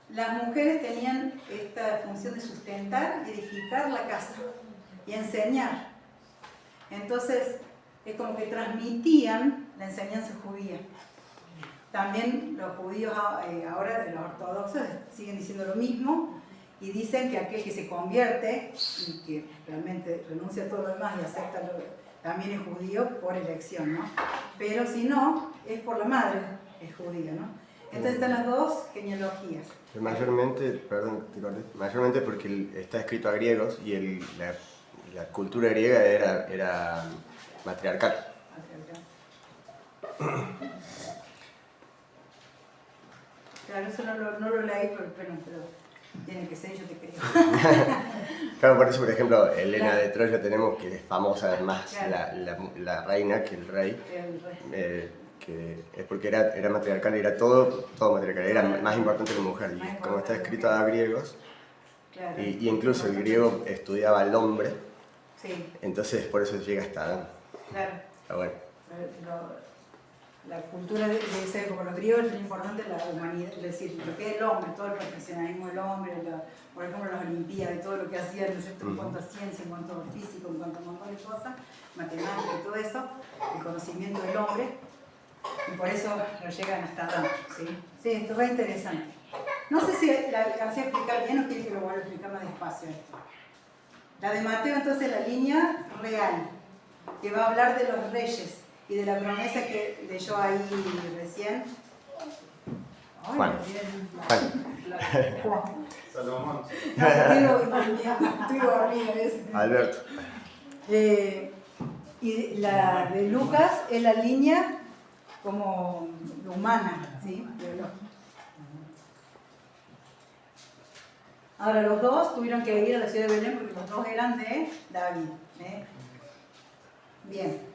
las mujeres tenían esta función de sustentar y edificar la casa y enseñar. Entonces, es como que transmitían la enseñanza judía. También los judíos ahora, los ortodoxos, siguen diciendo lo mismo y dicen que aquel que se convierte y que realmente renuncia a todo lo demás y acepta también es judío por elección, ¿no? Pero si no, es por la madre, es judío, ¿no? Entonces están las dos genealogías. Mayormente, perdón, te corté, mayormente porque está escrito a griegos y la cultura griega era matriarcal. Claro, eso no lo leí, pero tiene que ser, yo te creo. Claro, por eso, por ejemplo, Helena Claro. de Troya tenemos que es famosa más Claro. la reina que el rey, El rey. que es porque era matriarcal, era todo matriarcal, era más importante que la mujer. Más Y como está importante, escrito a griegos, Claro. y incluso el griego estudiaba al hombre, Sí, entonces por eso llega hasta Adán. claro. Está bueno. La cultura de esa época, los griegos, es importante la humanidad, es decir, lo que es el hombre, todo el profesionalismo del hombre, por ejemplo las olimpiadas, todo lo que hacían, ¿no es cierto?, en cuanto a ciencia, en cuanto a físico, en cuanto a un montón de cosas, matemáticas y todo eso, el conocimiento del hombre, y por eso lo llegan hasta Adán, ¿sí? Sí, esto es interesante. No sé si la alcancé a explicar bien o quiere que lo vuelva a explicar más despacio esto. La de Mateo, entonces, la línea real, que va a hablar de los reyes y de la promesa que leyó ahí recién. Ay, Juan. Juan. Salomón. Estoy dormida, ¿ves? Alberto. Y la de Lucas es la línea como humana, ¿sí? Ahora los dos tuvieron que ir a la ciudad de Belén porque los dos eran de David. Bien.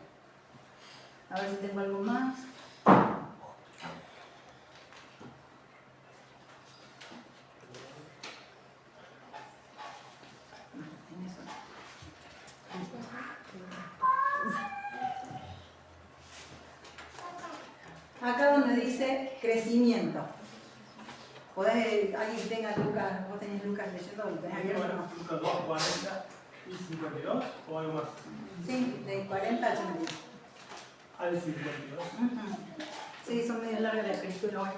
A ver si tengo algo más. Acá donde dice crecimiento. ¿Podés, alguien que tenga Lucas, vos tenés Lucas leyendo, lo tenés abierto o no? Lucas 2, 40 y 52 o algo más. Sí, de 40 al 52. Al 52. Sí, son medio largas la escritura hoy.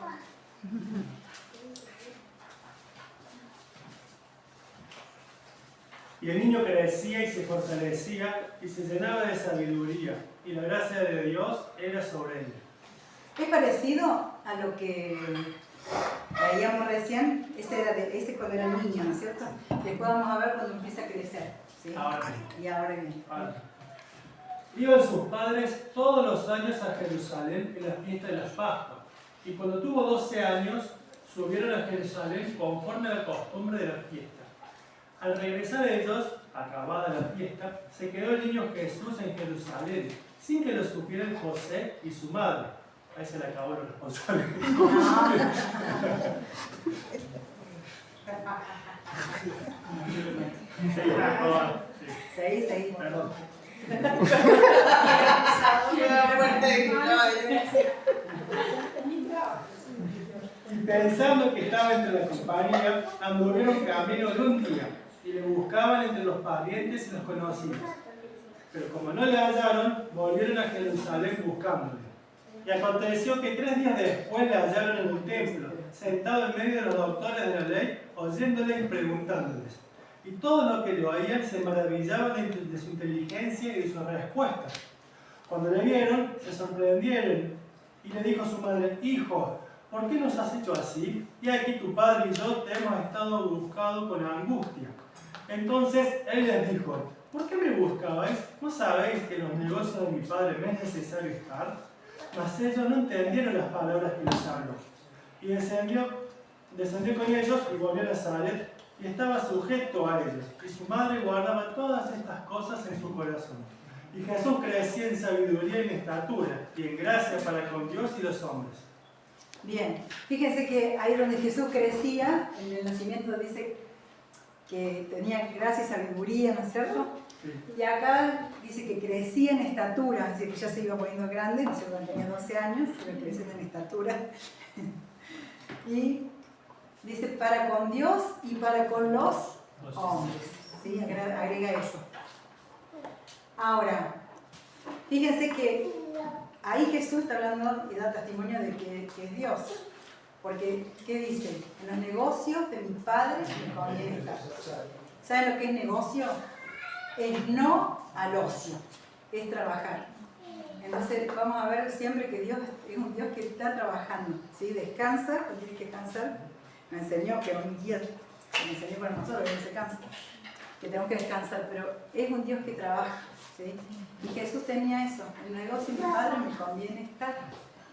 Y el niño crecía y se fortalecía y se llenaba de sabiduría, y la gracia de Dios era sobre él. Es parecido a lo que veíamos recién, ese cuando era niño, ¿no es cierto? Después vamos a ver cuando empieza a crecer, ¿sí? Ahora. Y ahora viene. Iban sus padres todos los años a Jerusalén en la fiesta de las Pascuas, y cuando tuvo 12 años subieron a Jerusalén conforme a la costumbre de la fiesta. Al regresar ellos, acabada la fiesta, se quedó el niño Jesús en Jerusalén, sin que lo supieran José y su madre. Ahí se le acabó lo responsable. Seguí. Perdón. Y pensando que estaba entre la compañía, anduvieron camino de un día y le buscaban entre los parientes y los conocidos. Pero como no le hallaron, volvieron a Jerusalén buscándole. Y aconteció que 3 días después le hallaron en el templo, sentado en medio de los doctores de la ley, oyéndole y preguntándoles. Y todo lo que le oían se maravillaban de su inteligencia y de sus respuestas. Cuando le vieron, se sorprendieron y le dijo a su madre: Hijo, ¿por qué nos has hecho así? Y aquí tu padre y yo te hemos estado buscando con angustia. Entonces él les dijo: ¿por qué me buscabais? ¿No sabéis que en los negocios de mi padre me es necesario estar? Mas ellos no entendieron las palabras que les habló. Y descendió con ellos y volvió a Nazaret, y estaba sujeto a ellos. Y su madre guardaba todas estas cosas en su corazón. Y Jesús crecía en sabiduría y en estatura, y en gracia para con Dios y los hombres. Bien, fíjense que ahí donde Jesús crecía, en el nacimiento dice que tenía gracia y sabiduría, ¿no es cierto? Sí. Y acá dice que crecía en estatura, es decir, que ya se iba poniendo grande, no sé, cuando tenía 12 años, iba creciendo en estatura. Y dice para con Dios y para con los hombres, ¿sí? Agrega eso. Ahora, fíjense que ahí Jesús está hablando y da testimonio de que es Dios. Porque, ¿qué dice? En los negocios de mi padre me conviene estar. ¿Saben lo que es negocio? Es no al ocio, es trabajar. Entonces vamos a ver siempre que Dios es un Dios que está trabajando, ¿sí? Descansa, cuando tiene que descansar. Me enseñó que un día, me enseñó para nosotros que no se cansa, que tenemos que descansar, pero es un Dios que trabaja, ¿sí? Y Jesús tenía eso. El negocio de mi padre me conviene estar,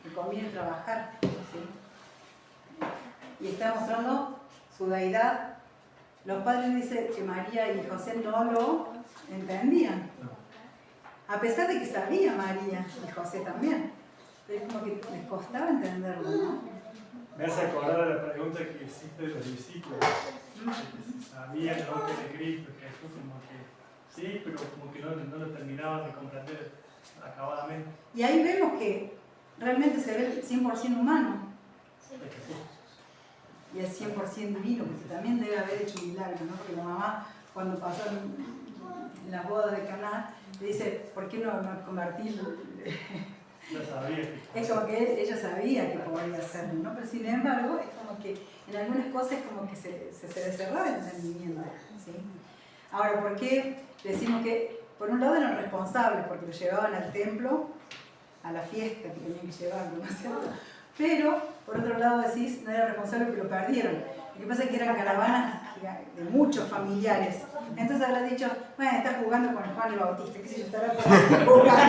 me conviene trabajar. ¿Sí? Y está mostrando su deidad. Los padres dicen que María y José no lo entendían. A pesar de que sabía María y José también. Pero es como que les costaba entenderlo, ¿no? Me hace acordar a la pregunta que hiciste de los discípulos. Que si sabían lo que era Cristo, Jesús, como que sí, pero como que no lo terminaban de comprender acabadamente. Y ahí vemos que realmente se ve 100% humano De Jesús. y es 100% divino, porque también debe haber hecho milagros, ¿no? Porque la mamá, cuando pasaron las bodas de Caná, le dice, ¿por qué no convertir? Ya sabía que Es como que ella sabía que podía hacerlo, ¿no? Pero sin embargo, es como que en algunas cosas como que se le cerraba el entendimiento, ¿sí? Ahora, ¿por qué decimos que, por un lado eran responsables, porque lo llevaban al templo, a la fiesta que tenían que llevarlo, ¿no es cierto? Pero, por otro lado decís, no eran responsables porque lo perdieron. Lo que pasa es que eran caravanas de muchos familiares. Entonces habrá dicho, bueno, estás jugando con Juan el Bautista, qué sé yo, estará por ahí jugando.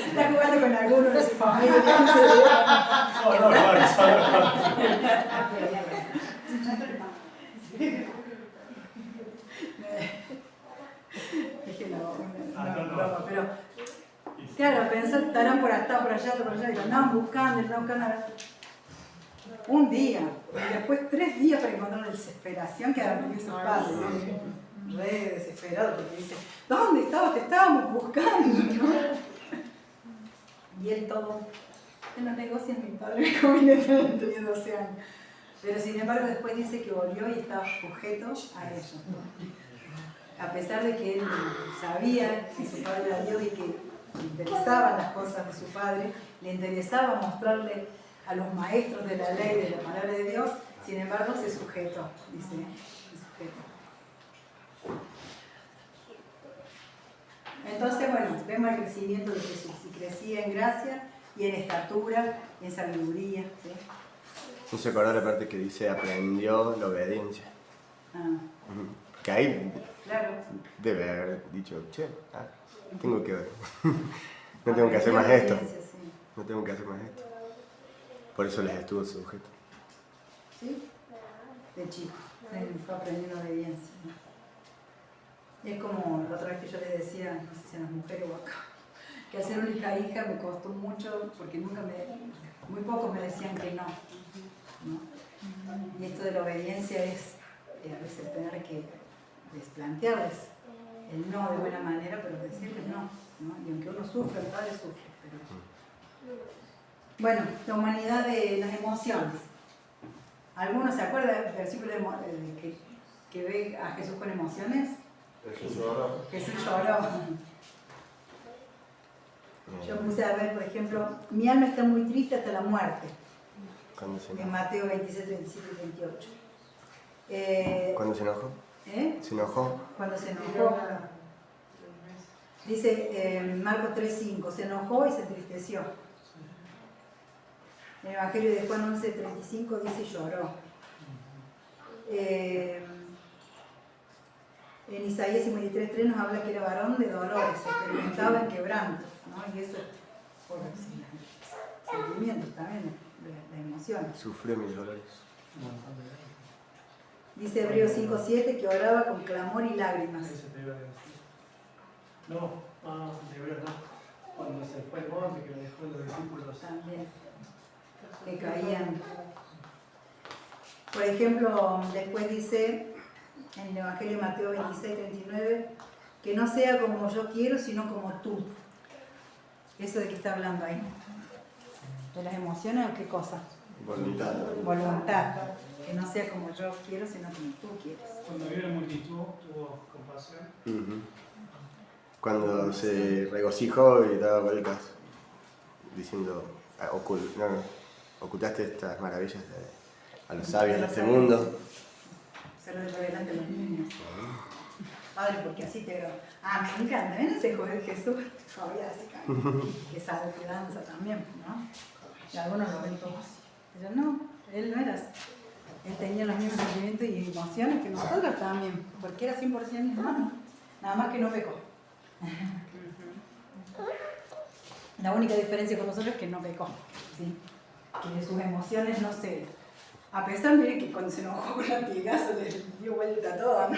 Está jugando con alguno de su familia. Dije no, broma, pero claro, pensar, estarán por acá, por allá, y lo andaban buscando. Un día, y después 3 días para encontrar la desesperación que habían tenido sus padres, ¿no? Re desesperado, porque dice, ¿dónde estabas? Te estábamos buscando, ¿no? Y él todo, en los negocios mi padre me conviene tenía 12 años. Pero sin embargo después dice que volvió y estaba sujeto a ello. A pesar de que él sabía que su padre era Dios y que le interesaban las cosas de su padre, le interesaba mostrarle a los maestros de la ley, de la palabra de Dios, sin embargo se sujetó, dice, se sujetó. Entonces, bueno, vemos el crecimiento de Jesús, y crecía en gracia y en estatura y en sabiduría, ¿sí? No se acuerda la parte que dice aprendió la obediencia. Que ahí Claro. debe haber dicho, che, tengo que ver. No tengo que hacer más esto. Sí. No tengo que hacer más esto. Por eso les estuvo sujeto. ¿Sí? De chico, él fue aprendiendo obediencia, ¿no? Y es como la otra vez que yo les decía, no sé si a las mujeres o acá, que al ser única hija me costó mucho, porque muy pocos me decían que no, ¿no? Y esto de la obediencia es a veces tener que desplantearles el no de buena manera, pero decirles no, ¿no? Y aunque uno sufre, el padre sufre, pero... Bueno, la humanidad de las emociones. ¿Alguno se acuerda del versículo que ve a Jesús con emociones? Jesús lloró. Jesús lloró. Yo puse a ver, por ejemplo, mi alma está muy triste hasta la muerte. En Mateo 26, 27 y 28. ¿Cuándo se enojó? ¿Se enojó? Cuando se enojó. Dice Marcos 3:5, se enojó y se entristeció. En el Evangelio de Juan 11:35 dice lloró. En Isaías 53:3 nos habla que era varón de dolores, experimentaba en quebranto, ¿no? Y eso es por sentimientos también, de emociones. Sufrió mis dolores. Dice Hebreos 5:7 que oraba con clamor y lágrimas. Eso te iba a decir. No, de verdad no. Cuando se fue el monte, que lo dejó los discípulos. También, que caían. Por ejemplo, después dice en el Evangelio de Mateo 26:39 que no sea como yo quiero, sino como tú. Eso de que está hablando ahí. ¿De las emociones o qué cosa? Voluntad. Voluntad. Que no sea como yo quiero, sino como tú quieres. Cuando vio la multitud, tuvo compasión. Cuando se regocijó y daba vueltas, diciendo, ocultaste estas maravillas a los sabios de este mundo. Se lo revelaste a los niños. Padre, porque así te grabo. Me encanta, ¿ven ese joven Jesús? Todavía así, que sabe que danza también, ¿no? Y algunos lo ven todos así. Pero no, él no era así. Él tenía los mismos sentimientos y emociones que nosotros también, porque era 100% humano, nada más que no pecó. La única diferencia con nosotros es que no pecó, ¿sí? Que sus emociones no se... A pesar, miren que cuando se enojó con la latigazo le dio vuelta todo, ¿no?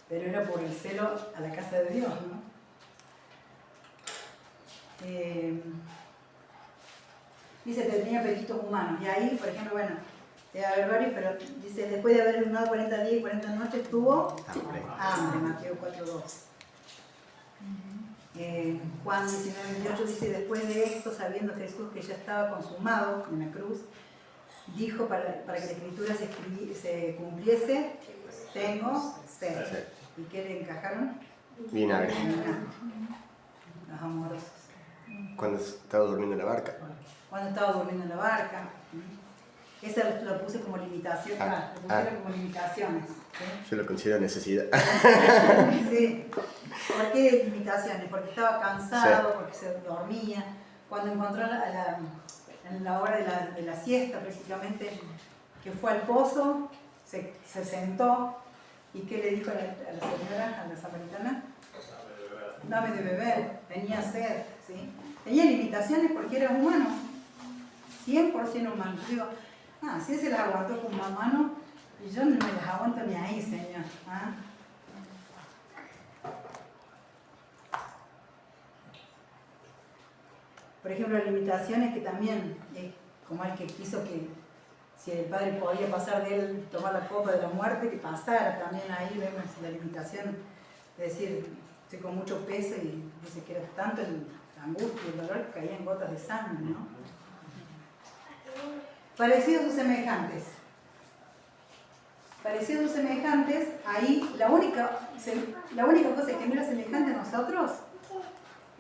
Pero era por el celo a la casa de Dios, ¿no? Dice que tenía apetitos humanos, y ahí, por ejemplo, bueno, debe haber varios, pero dice, después de haber ayunado 40 días y 40 noches, tuvo hambre, Mateo 4:2. Juan 19:28 dice, después de esto, sabiendo Jesús que ya estaba consumado en la cruz, dijo para que la escritura se cumpliese, tengo sed. ¿Y qué le encajaron? Vinagre. Los amorosos. Cuando estaba durmiendo en la barca. Cuando estaba durmiendo en la barca. Esa lo puse como limitación, lo pusieron como limitaciones. ¿Sí? Yo lo considero necesidad. Sí. ¿Por qué limitaciones? Porque estaba cansado, Sí. porque se dormía. Cuando encontró en la hora de la siesta, prácticamente, que fue al pozo, se sentó. ¿Y qué le dijo a la señora, a la samaritana? Dame de beber. Tenía sed, ¿sí? Tenía limitaciones porque era humano. 100% humano. Yo digo, si él se las aguantó con una mano, y yo no me las aguanto ni ahí, señor. ¿Ah? Por ejemplo, limitaciones que también, como el que quiso que si el padre podía pasar de él, tomar la copa de la muerte, que pasara. También ahí vemos la limitación, es decir, estoy con mucho peso y dice que era tanto la angustia y el dolor que caían gotas de sangre, ¿no? Parecidos o semejantes. Parecidos o semejantes, ahí la única cosa que no era semejante a nosotros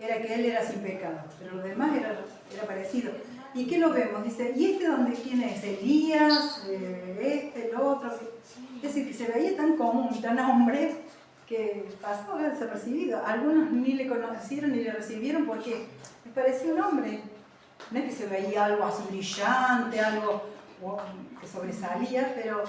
era que él era sin pecado, pero lo demás era parecido. ¿Y qué lo vemos? Dice, ¿y este dónde quién es? Elías, el otro. Es decir, que se veía tan común, tan hombre, que pasó desapercibido. Algunos ni le conocieron ni le recibieron porque les parecía un hombre. No es que se veía algo así brillante, algo que sobresalía, pero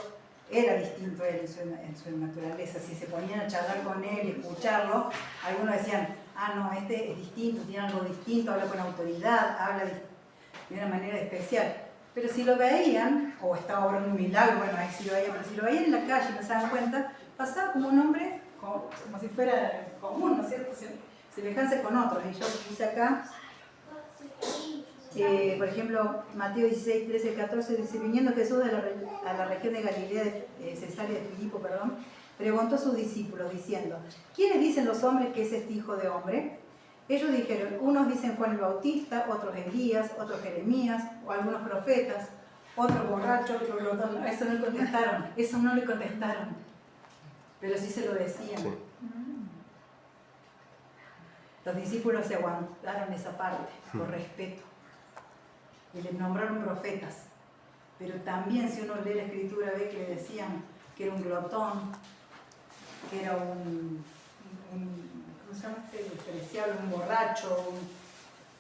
era distinto él en su naturaleza. Si se ponían a charlar con él y escucharlo, algunos decían, no, este es distinto, tiene algo distinto, habla con autoridad, habla de una manera especial. Pero si lo veían, o estaba obrando un milagro, bueno, ahí sí lo veían, pero si lo veían en la calle y no se dan cuenta, pasaba como un hombre, como si fuera común, ¿no es cierto? Semejanza con otros. Y yo puse acá, por ejemplo, Mateo 16, 13, 14, dice, viniendo Jesús a la región de Galilea, de Cesarea de Filipo, preguntó a sus discípulos diciendo, ¿quiénes dicen los hombres que es este hijo de hombre? Ellos dijeron, unos dicen Juan el Bautista, otros Elías, otros Jeremías, o algunos profetas, otros borrachos, otros glotón. Eso no le contestaron, pero sí se lo decían. Sí. Los discípulos se aguantaron esa parte por respeto y les nombraron profetas, pero también si uno lee la escritura ve que le decían que era un glotón, que era un ¿cómo se llama este? Despreciable, un borracho,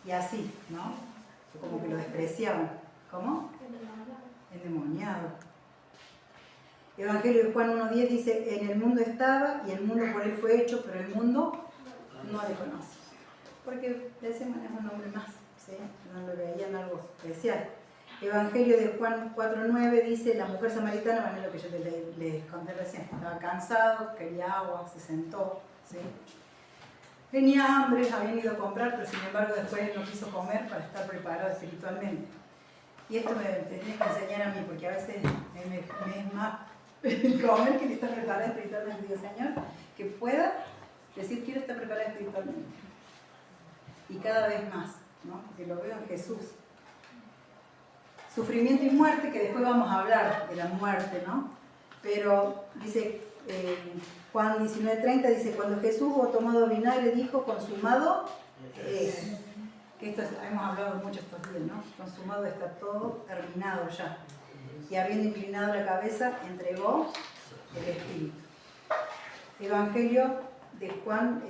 y así, ¿no? Como que lo despreciaban. ¿Cómo? Endemoniado. Evangelio de Juan 1:10 dice, en el mundo estaba y el mundo por él fue hecho, pero el mundo no le conoce. Porque de ese manera es un hombre más, ¿sí? No le veían algo especial. Evangelio de Juan 4:9 dice, la mujer samaritana, bueno, lo que yo les conté recién, estaba cansado, quería agua, se sentó, ¿sí? Tenía hambre, habían ido a comprar, pero sin embargo después no quiso comer para estar preparado espiritualmente. Y esto me tenía que enseñar a mí, porque a veces me es más el comer que el estar preparado espiritualmente. Digo, Señor, que pueda decir quiero estar preparado espiritualmente. Y cada vez más, ¿no? Porque lo veo en Jesús. Sufrimiento y muerte, que después vamos a hablar de la muerte, ¿no? Pero dice, Juan 19:30 dice, cuando Jesús hubo tomado vinagre, dijo, consumado es. Que esto hemos hablado mucho estos días, ¿no? Consumado está todo, terminado ya. Y habiendo inclinado la cabeza, entregó el Espíritu. Evangelio de Juan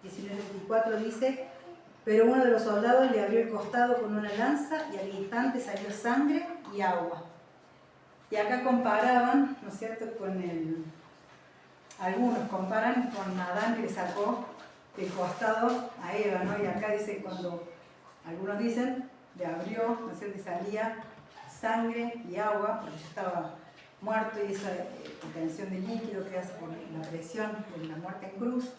19:24 dice, pero uno de los soldados le abrió el costado con una lanza y al instante salió sangre y agua. Y acá comparaban, ¿no es cierto?, algunos comparan con Adán que le sacó del costado a Eva, ¿no? Y acá dice cuando, algunos dicen, le abrió, ¿no es cierto?, y salía sangre y agua, porque ya estaba muerto y esa retención de líquido que hace por la presión de la muerte en cruz.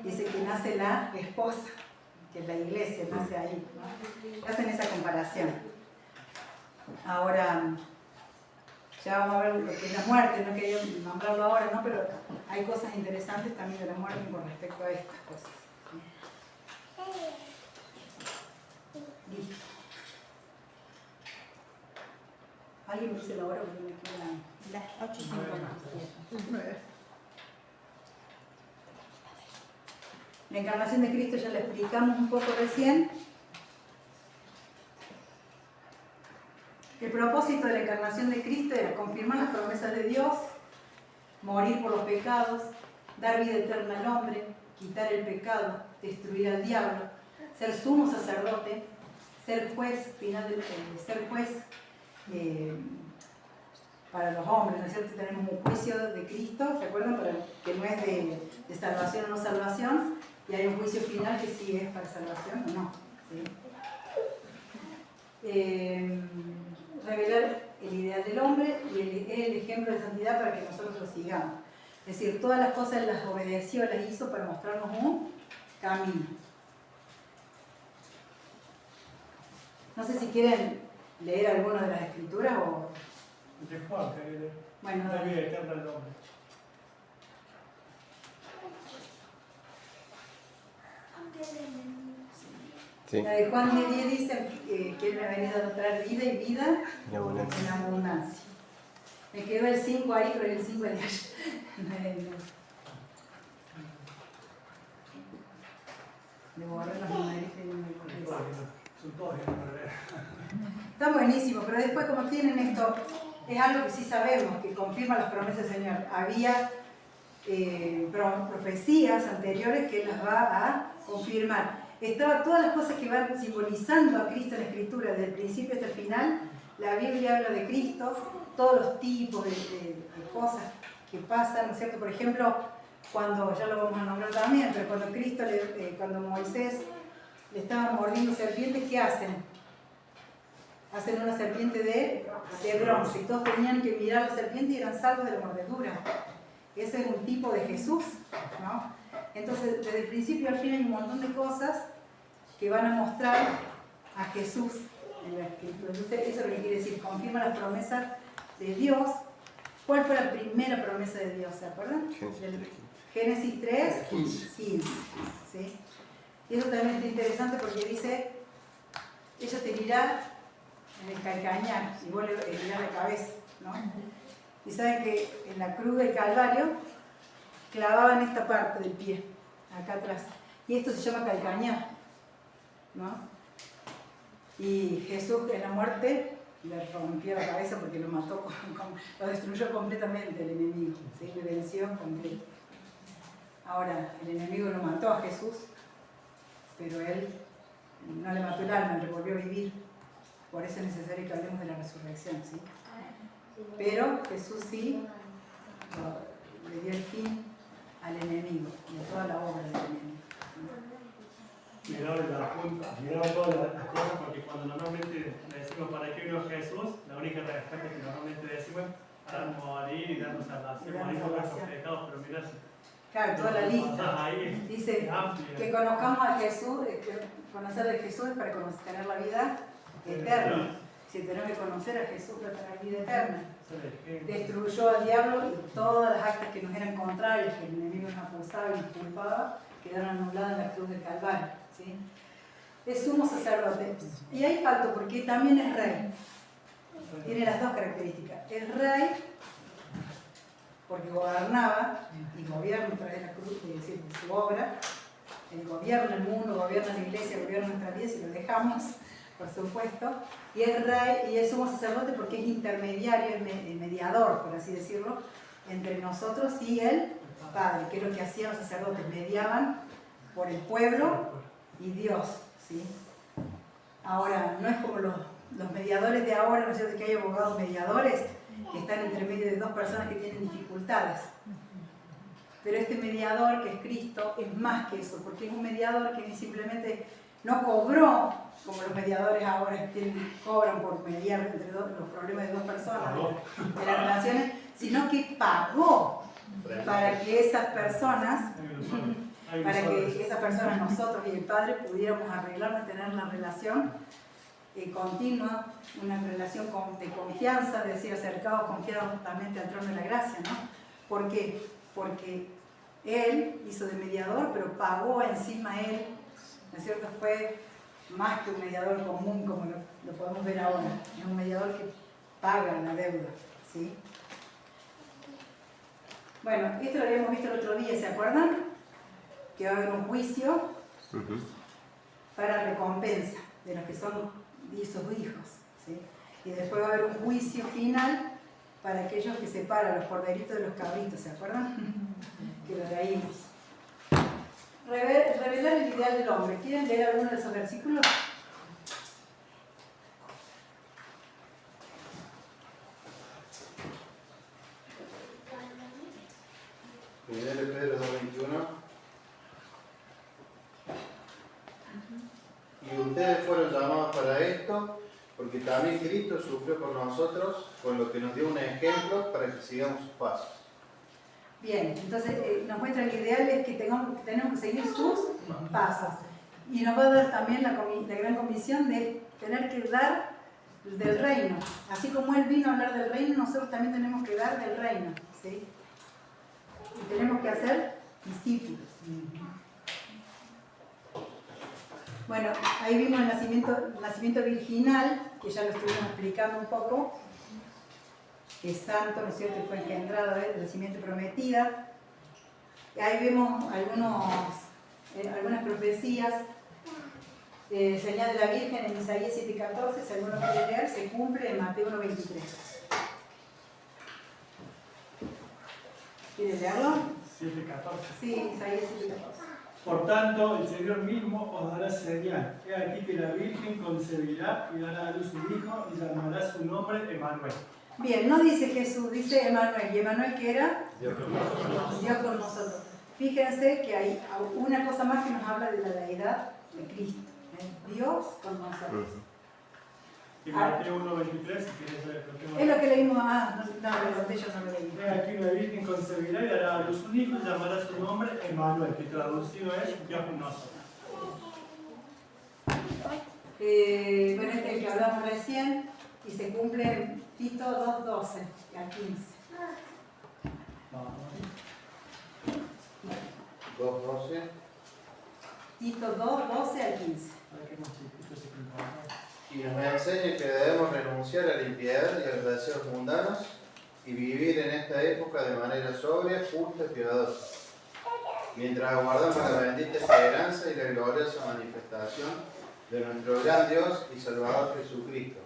Dice que nace la esposa, que es la iglesia, nace ahí, ¿no? Hacen esa comparación. Ahora, ya vamos a ver lo que es la muerte, no quería nombrarlo ahora, ¿no? Pero hay cosas interesantes también de la muerte con respecto a estas cosas. Listo. ¿Alguien me dice la hora? Porque me quedan las 8:57. La encarnación de Cristo ya la explicamos un poco recién. El propósito de la encarnación de Cristo era confirmar las promesas de Dios, morir por los pecados, dar vida eterna al hombre, quitar el pecado, destruir al diablo, ser sumo sacerdote, ser juez, para los hombres, ¿no es cierto? Tenemos un juicio de Cristo, ¿se acuerdan? Que no es de salvación o no salvación, y hay un juicio final que sí es para salvación o no. ¿Sí? Revelar el ideal del hombre y el ejemplo de santidad para que nosotros lo sigamos. Es decir, todas las cosas las obedeció, las hizo para mostrarnos un camino. No sé si quieren leer alguna de las escrituras o... De Juan, que bueno, la vida eterna del hombre. Sí. La de Juan 10:10 dice que Él me ha venido a traer vida y vida En abundancia. en abundancia. Me quedó el 5 ahí, pero el 5 de ayer. Le borré los numeritos y no me acuerdo. Son todos para ver. Está buenísimo, pero después como tienen esto, es algo que sí sabemos, que confirma las promesas del Señor. Había profecías anteriores que las va a confirmar. Todas las cosas que van simbolizando a Cristo en la Escritura, desde el principio hasta el final, la Biblia habla de Cristo, todos los tipos de cosas que pasan, ¿no es cierto? Por ejemplo, cuando, ya lo vamos a nombrar también, pero cuando Moisés le estaba mordiendo serpientes, ¿qué hacen? Hacen una serpiente de bronce y todos tenían que mirar la serpiente y eran salvos de la mordedura. Ese es un tipo de Jesús, ¿no? Entonces, desde el principio al fin hay un montón de cosas que van a mostrar a Jesús en la Escritura. Entonces, eso es lo que quiere decir, confirma las promesas de Dios. ¿Cuál fue la primera promesa de Dios? ¿Se acuerdan? Génesis 3:15. ¿Sí? Y eso también es interesante porque dice, ella te herirá en el calcañar y vos le herirás la cabeza, ¿no? Y saben que en la cruz del Calvario clavaban esta parte del pie, acá atrás. Y esto se llama calcañar, ¿no? Y Jesús en la muerte le rompió la cabeza porque lo mató, lo destruyó completamente el enemigo, ¿sí? Le venció completo. Ahora, el enemigo no mató a Jesús, pero él no le mató el alma, le volvió a vivir. Por eso es necesario que hablemos de la resurrección, ¿sí? Pero Jesús sí le dio el fin al enemigo y a toda la obra del enemigo. Miraron todas las cosas porque cuando normalmente le decimos para qué vino Jesús, la única respuesta que normalmente decimos es para morir y darnos salvación, morir por nuestros pecados, pero mirá, claro, toda la lista. ahí Dice que conozcamos a Jesús, que conocer a Jesús es para tener la vida eterna. Si tenemos que conocer a Jesús para tener vida eterna. Destruyó al diablo y todas las actas que nos eran contrarias, que el enemigo nos acusaba y nos culpaba, quedaron anuladas en la cruz del Calvario, ¿sí? Es sumo sacerdote. Y ahí falta porque también es rey. Tiene las dos características. Es rey porque gobernaba y gobierna a través de la cruz, es decir, de su obra. Él gobierna el mundo, gobierna la iglesia, gobierna nuestra vida si lo dejamos, por supuesto. Y es rey y es sumo sacerdote porque es intermediario, el mediador, por así decirlo, entre nosotros y el Padre, que es lo que hacían los sacerdotes, mediaban por el pueblo y Dios, ¿sí? Ahora, no es como los mediadores de ahora, ¿no es cierto? Que hay abogados mediadores que están entre medio de dos personas que tienen dificultades. Pero este mediador, que es Cristo, es más que eso, porque es un mediador que ni simplemente no cobró, como los mediadores ahora cobran por mediar entre los problemas de dos personas, de las relaciones, sino que pagó para que esas personas, nosotros y el Padre, pudiéramos arreglarnos y tener una relación continua, una relación de confianza, de decir acercados confiadamente al trono de la gracia, ¿no? ¿Por qué? Porque Él hizo de mediador, pero pagó encima Él, ¿no es cierto? Fue más que un mediador común, como lo podemos ver ahora. Es un mediador que paga la deuda, ¿sí? Bueno, esto lo habíamos visto el otro día, ¿se acuerdan? Que va a haber un juicio para recompensa de los que son sus hijos, ¿sí? Y después va a haber un juicio final para aquellos que separan los corderitos de los cabritos, ¿se acuerdan? Que lo leímos. Revelar el ideal del hombre. ¿Quieren leer alguno de esos versículos? Primero de Pedro 2:21. Y ustedes fueron llamados para esto, porque también Cristo sufrió por nosotros, con lo que nos dio un ejemplo para que sigamos sus pasos. Bien, entonces nos muestra el ideal es que tenemos que seguir sus pasos. Y nos va a dar también la gran comisión de tener que dar del reino. Así como Él vino a hablar del reino, nosotros también tenemos que dar del reino, ¿sí? Y tenemos que hacer discípulos. Bueno, ahí vimos el nacimiento virginal, que ya lo estuvimos explicando un poco, que es santo, ¿no es cierto?, y fue engendrado de la simiente prometida. Y ahí vemos algunas profecías. Señal de la Virgen en Isaías 7:14, si alguno quiere leer, se cumple en Mateo 1:23. ¿Quiere leerlo? 7:14. Sí, Isaías 7:14. Por tanto, el Señor mismo os dará señal. He aquí que la Virgen concebirá y dará a luz un hijo y llamará su nombre Emmanuel. Bien, no dice Jesús, dice Emmanuel. ¿Y Emmanuel qué era? Dios con nosotros. Dios con nosotros. Fíjense que hay una cosa más que nos habla de la deidad de Cristo. Dios con nosotros. Y Mateo 1:23, si quieres leer, lo tengo. Es lo que leímos. No, yo no lo leí. He aquí la Virgen concebirá y dará a luz un hijo y llamará su nombre Emmanuel, que traducido es Dios con nosotros. Bueno, este es el que hablamos recién y se cumple en Tito 2:12 al 15. 2:12. Tito 2:12 al 15. Y nos enseña que debemos renunciar a la impiedad y a los deseos mundanos y vivir en esta época de manera sobria, justa y piadosa, mientras aguardamos la bendita esperanza y la gloriosa manifestación de nuestro gran Dios y Salvador Jesucristo,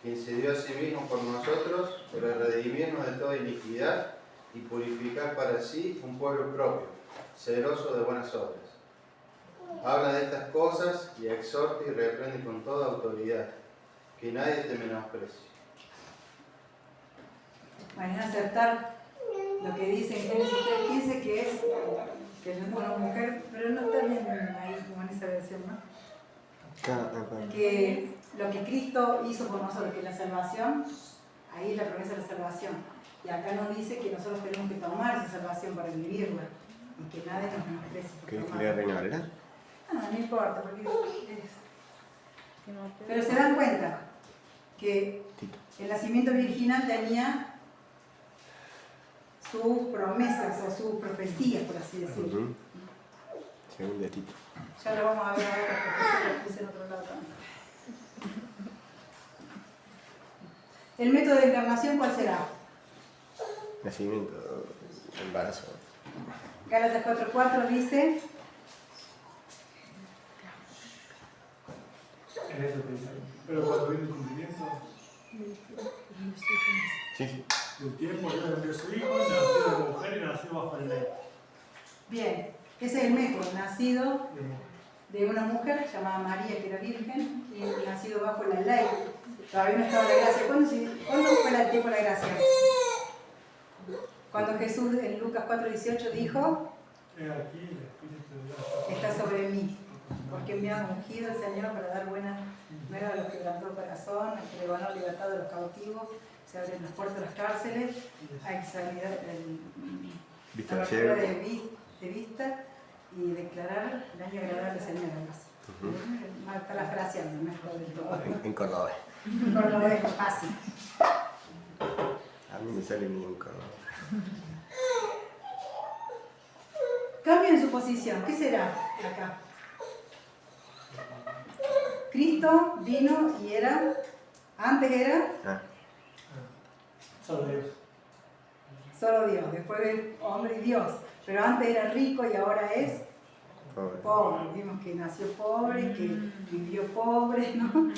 quien se dio a sí mismo por nosotros para redimirnos de toda iniquidad y purificar para sí un pueblo propio, celoso de buenas obras. Habla de estas cosas y exhorta y reprende con toda autoridad, que nadie te menosprecie. Bueno, es aceptar lo que dice en Génesis 3:15, que es una mujer, pero no está bien ahí como en esa versión, ¿no? Que lo que Cristo hizo por nosotros, que es la salvación, ahí es la promesa de la salvación. Y acá nos dice que nosotros tenemos que tomar esa salvación para vivirla y que nadie nos menosprecie. ¿Qué le Reina Valera? No importa, porque pero se dan cuenta que el nacimiento virginal tenía sus promesas o sus profecías, por así decirlo. Según de Tito. Ya lo vamos a ver ahora, porque lo puse en otro lado también. ¿El método de encarnación cuál será? Nacimiento, embarazo. Gálatas 4:4 dice... En eso pensé. Pero cuando viene el cumplimiento Sí. del tiempo, Dios envió a su hijo, nacido de mujer y nacido bajo la ley. Bien, ese es el método, nacido de una mujer llamada María, que era virgen, y nacido bajo la ley. Todavía no estaba la gracia. ¿Cuándo fue el tiempo de la gracia? Cuando Jesús en Lucas 4:18 dijo, He aquí el Espíritu de Dios está sobre mí, porque me ha ungido el Señor para dar buena nueva a los quebrantados de corazón, a que le van a libertad de los cautivos, se abren las puertas de las cárceles, hay sanidad, Vista la al ciego. apertura de vista y declarar el año agradable al Señor. Está la frase, no es todo del todo. En cordobés. No lo dejo fácil. A mí me sale ni en cordobés. Cambien su posición. ¿Qué será acá? Cristo vino y era, antes era Ah, solo Dios. solo Dios, después hombre y Dios, pero antes era rico y ahora es pobre. pobre. Vimos que nació pobre, que vivió pobre, ¿no?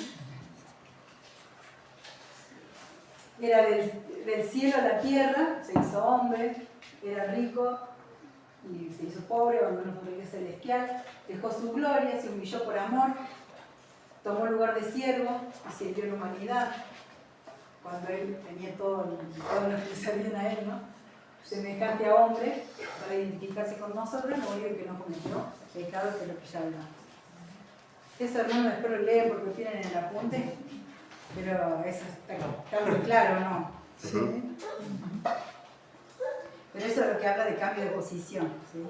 Era del cielo a la tierra, se hizo hombre, era rico y se hizo pobre, abandonó su riqueza celestial, dejó su gloria, se humilló por amor, tomó el lugar de siervo y sirvió a la humanidad, cuando él tenía todo lo que le sabían a él, ¿no? Semejante a hombre, para identificarse con nosotros, lo único que no cometió pecado, que es lo que ya hablamos. Eso, hermano, después lo leen porque lo tienen en el apunte, pero eso está muy claro, ¿no? ¿Sí? Pero eso es lo que habla de cambio de posición, ¿sí?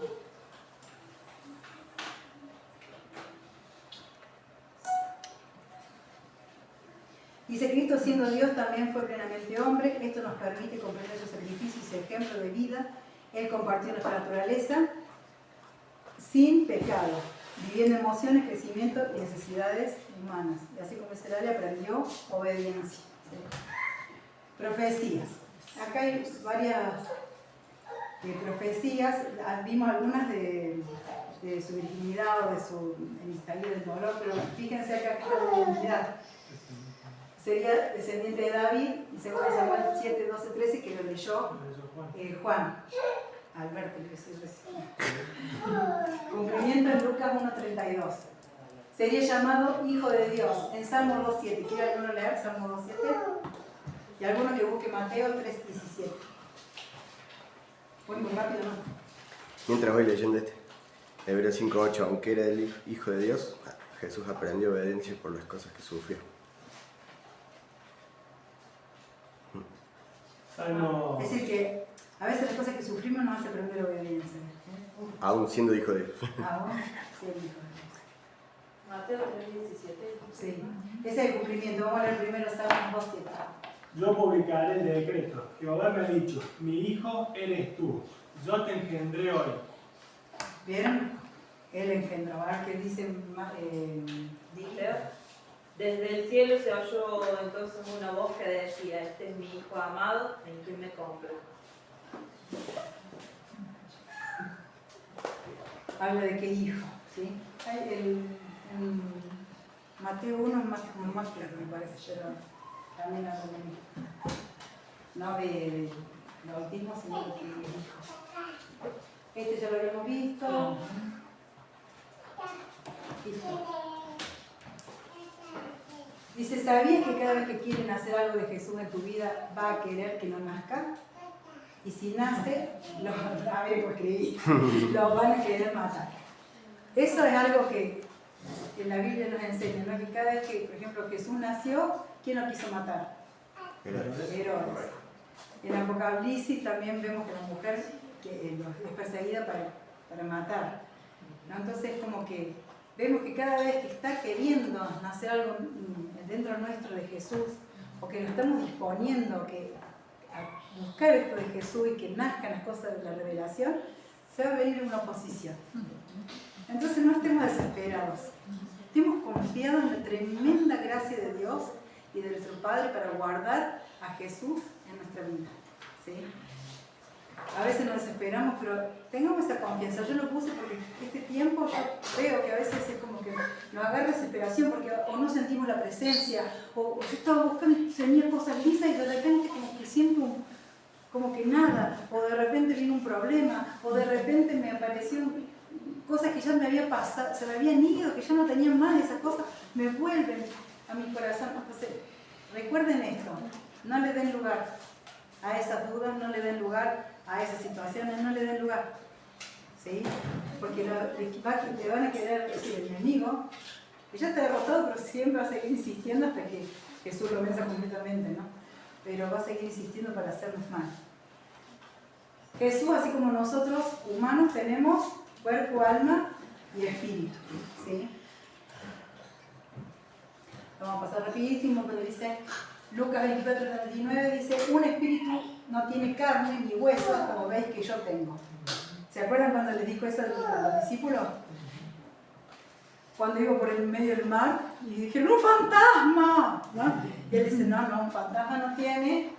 Dice, Cristo siendo Dios también fue plenamente hombre. Esto nos permite comprender su sacrificio y su ejemplo de vida. Él compartió nuestra naturaleza sin pecado, viviendo emociones, crecimiento y necesidades humanas. Y así como Israel aprendió obediencia. ¿Sí? Profecías. Acá hay varias profecías. Vimos algunas de su virginidad o de su salida del dolor, pero fíjense acá que la divinidad. Sería descendiente de David, según Samuel 7, 12, 13, que lo leyó Juan. Alberto, que se recibe. Cumplimiento en Lucas 1:32. Sería llamado Hijo de Dios en Salmo 2:7. ¿Quiere alguno leer Salmo 2:7? Y alguno que busque Mateo 3:17. Muy rápido, ¿no? Mientras voy leyendo Hebreos 5:8, aunque era el Hijo de Dios, Jesús aprendió obediencia por las cosas que sufrió. Salmo. Es decir, que a veces las cosas que sufrimos nos hacen aprender obediencia. Aún siendo Hijo de Dios. Aún siendo Hijo de Dios. Mateo 3:17. Sí, ese es el cumplimiento. Vamos a leer primero Salmos 2:7. Yo publicaré el decreto. Jehová me ha dicho, mi hijo eres tú. Yo te engendré hoy. ¿Vieron? Él engendró. Ahora que dice Leo. Desde el cielo se oyó entonces una voz que decía, este es mi hijo amado, en quien me compro. habla de qué hijo, ¿sí? En Mateo 1 es más claro, me parece, pero también habla de mí. No de bautismo, sino de que es hijo. Este ya lo habíamos visto. Hijo. Dice, ¿sabías que cada vez que quieren hacer algo de Jesús en tu vida va a querer que no nazca? Y si nace, lo van a querer matar. Eso es algo que en la Biblia nos enseña, ¿no? Que cada vez que, por ejemplo, Jesús nació, ¿quién lo quiso matar? Herodes. En Apocalipsis también vemos que la mujer es perseguida para matar, ¿no? Entonces, como que vemos que cada vez que está queriendo nacer algo dentro nuestro de Jesús, o que nos estamos disponiendo a buscar esto de Jesús y que nazcan las cosas de la revelación, se va a venir una oposición. Entonces no estemos desesperados, estemos confiados en la tremenda gracia de Dios y de nuestro Padre para guardar a Jesús en nuestra vida, ¿sí? A veces nos desesperamos, pero tengamos esa confianza. Yo lo puse porque este tiempo yo veo que a veces es como que nos agarra desesperación porque o no sentimos la presencia, o yo estaba buscando, Señor, cosas lisas y de repente como que siento como que nada, o de repente vino un problema, o de repente me aparecieron cosas que ya me había pasado, se me habían ido, que ya no tenía más, esas cosas me vuelven a mi corazón. Entonces, Recuerden esto, no le den lugar a esas dudas, no le den lugar a esas situaciones, no le den lugar. ¿Sí? Porque le van a querer decir el enemigo, que ya está derrotado, pero siempre va a seguir insistiendo hasta que Jesús lo venza completamente, ¿no? Pero va a seguir insistiendo para hacernos mal. Jesús, así como nosotros, humanos, tenemos cuerpo, alma y espíritu. ¿Sí? Lo vamos a pasar rapidísimo, pero dice, Lucas 24:39 dice, un espíritu no tiene carne ni huesos, como veis que yo tengo. ¿Se acuerdan cuando les dijo eso a los discípulos? Cuando iba por el medio del mar y dijeron, ¡un fantasma! ¿No? Y él dice, no, un fantasma no tiene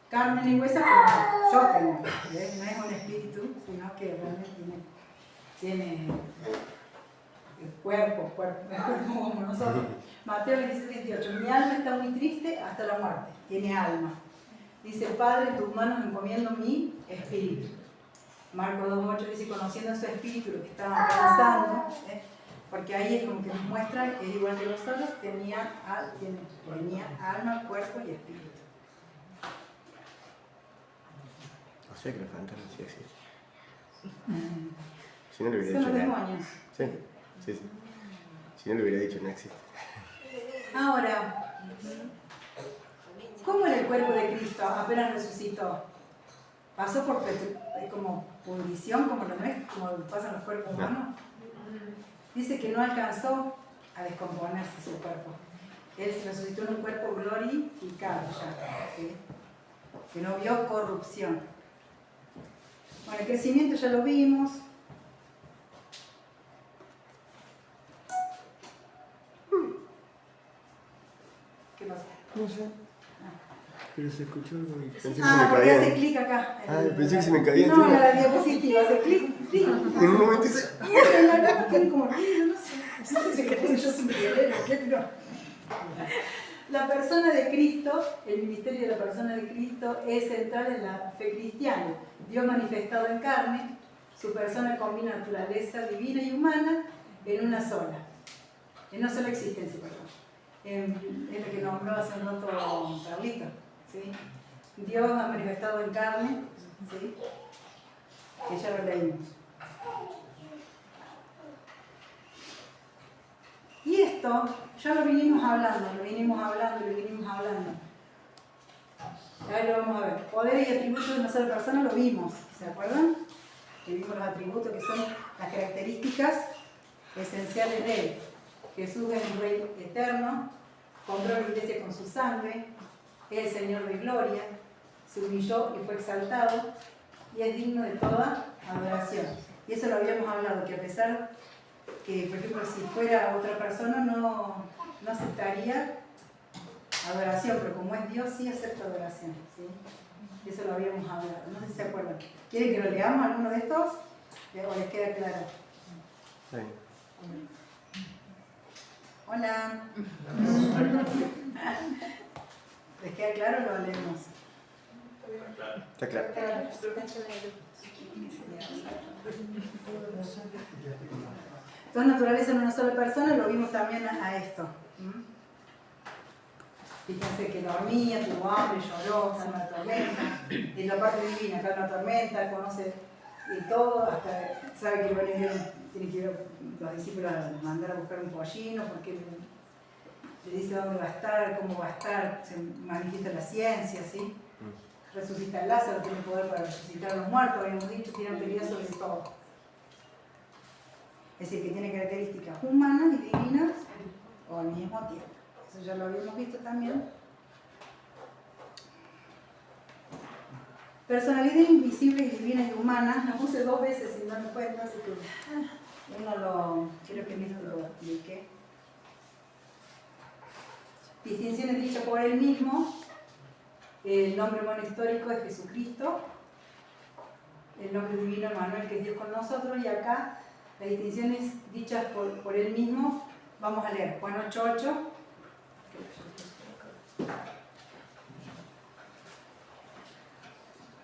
carne ni huesos, como yo tengo. ¿Ves? No es un espíritu, sino que realmente tiene cuerpo como nosotros. Mateo 26:38, mi alma está muy triste hasta la muerte, tiene alma. Dice, Padre, en tus manos encomiendo mi espíritu. Marcos 2:8 dice, conociendo en su espíritu lo que estaban pensando, porque ahí es como que nos muestra que es igual que nosotros, tenía alma, cuerpo y espíritu. O sea que los fantasmas sí existen. Si no le hubiera Son los dicho demonios. Sí. Si no le hubiera dicho no existe. Ahora, ¿cómo era el cuerpo de Cristo apenas resucitó? ¿Pasó por como pudrición, como pasan los cuerpos humanos? Dice que no alcanzó a descomponerse su cuerpo. Él resucitó en un cuerpo glorificado ya, ¿sí? Que no vio corrupción. Bueno, el crecimiento ya lo vimos. ¿Qué pasa? No sé. Pero se escuchó algo y pensé que se me porque hace caía. clic acá. Pensé que se me caía. No, la diapositiva, hace clic. Sí. En un momento hice. No tiene como ruido, no sé. No sé si querés yo sin querer o qué, pero. La persona de Cristo, el ministerio de la persona de Cristo es central en la fe cristiana. Dios manifestado en carne, su persona combina naturaleza divina y humana en una sola. En una sola existencia, perdón. Es lo que nombró hace un rato Carlito. ¿Sí? Dios ha manifestado en carne, ¿sí? Que ya lo leímos. Y esto ya lo vinimos hablando. Ahí lo vamos a ver. Poderes y atributos de una sola persona lo vimos, ¿se acuerdan? Que vimos los atributos que son las características esenciales de él. Jesús es el Rey eterno, compró la iglesia con su sangre, es el Señor de gloria, se humilló y fue exaltado y es digno de toda adoración. Y eso lo habíamos hablado, que a pesar que, por ejemplo, si fuera otra persona no aceptaría adoración, pero como es Dios sí acepta adoración. ¿Sí? Eso lo habíamos hablado, no sé si se acuerdan. ¿Quieren que lo leamos alguno de estos? ¿O les queda claro? Sí. Hola. ¿Les queda claro o lo leemos? Está claro. Dos naturalezas en una sola persona, lo vimos también a esto. Fíjense que dormía, tuvo hambre, lloró, está en una tormenta. Y la parte divina, está en una tormenta, conoce todo, hasta sabe que van a ir, tiene que ir los discípulos a mandar a buscar un pollino, porque le dice dónde va a estar, cómo va a estar, se manifiesta la ciencia, ¿sí? Resucita a Lázaro, tiene poder para resucitar a los muertos, habíamos dicho, tiene autoridad sobre todo. Es decir, que tiene características humanas y divinas al mismo tiempo. Eso ya lo habíamos visto también. Personalidad invisible y divina y humana, lo puse 2 veces sin darme cuenta, así que uno lo, creo que en esto lo expliqué. Distinciones dichas por él mismo. El nombre humano histórico es Jesucristo. El nombre divino Emmanuel, que es Dios con nosotros. Y acá las distinciones dichas por él mismo, vamos a leer Juan 8:8.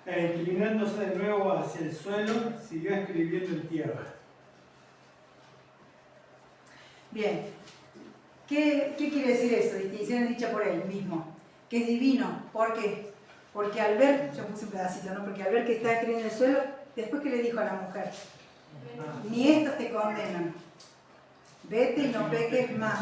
Inclinándose de nuevo hacia el suelo, siguió escribiendo en tierra. Bien. ¿Qué quiere decir eso? Distinciones dichas por él mismo. que es divino. ¿Por qué? Porque al ver, yo puse un pedacito, ¿no? Porque al ver que está escrito en el suelo, después que le dijo a la mujer, ni estos te condenan, vete y no peques más.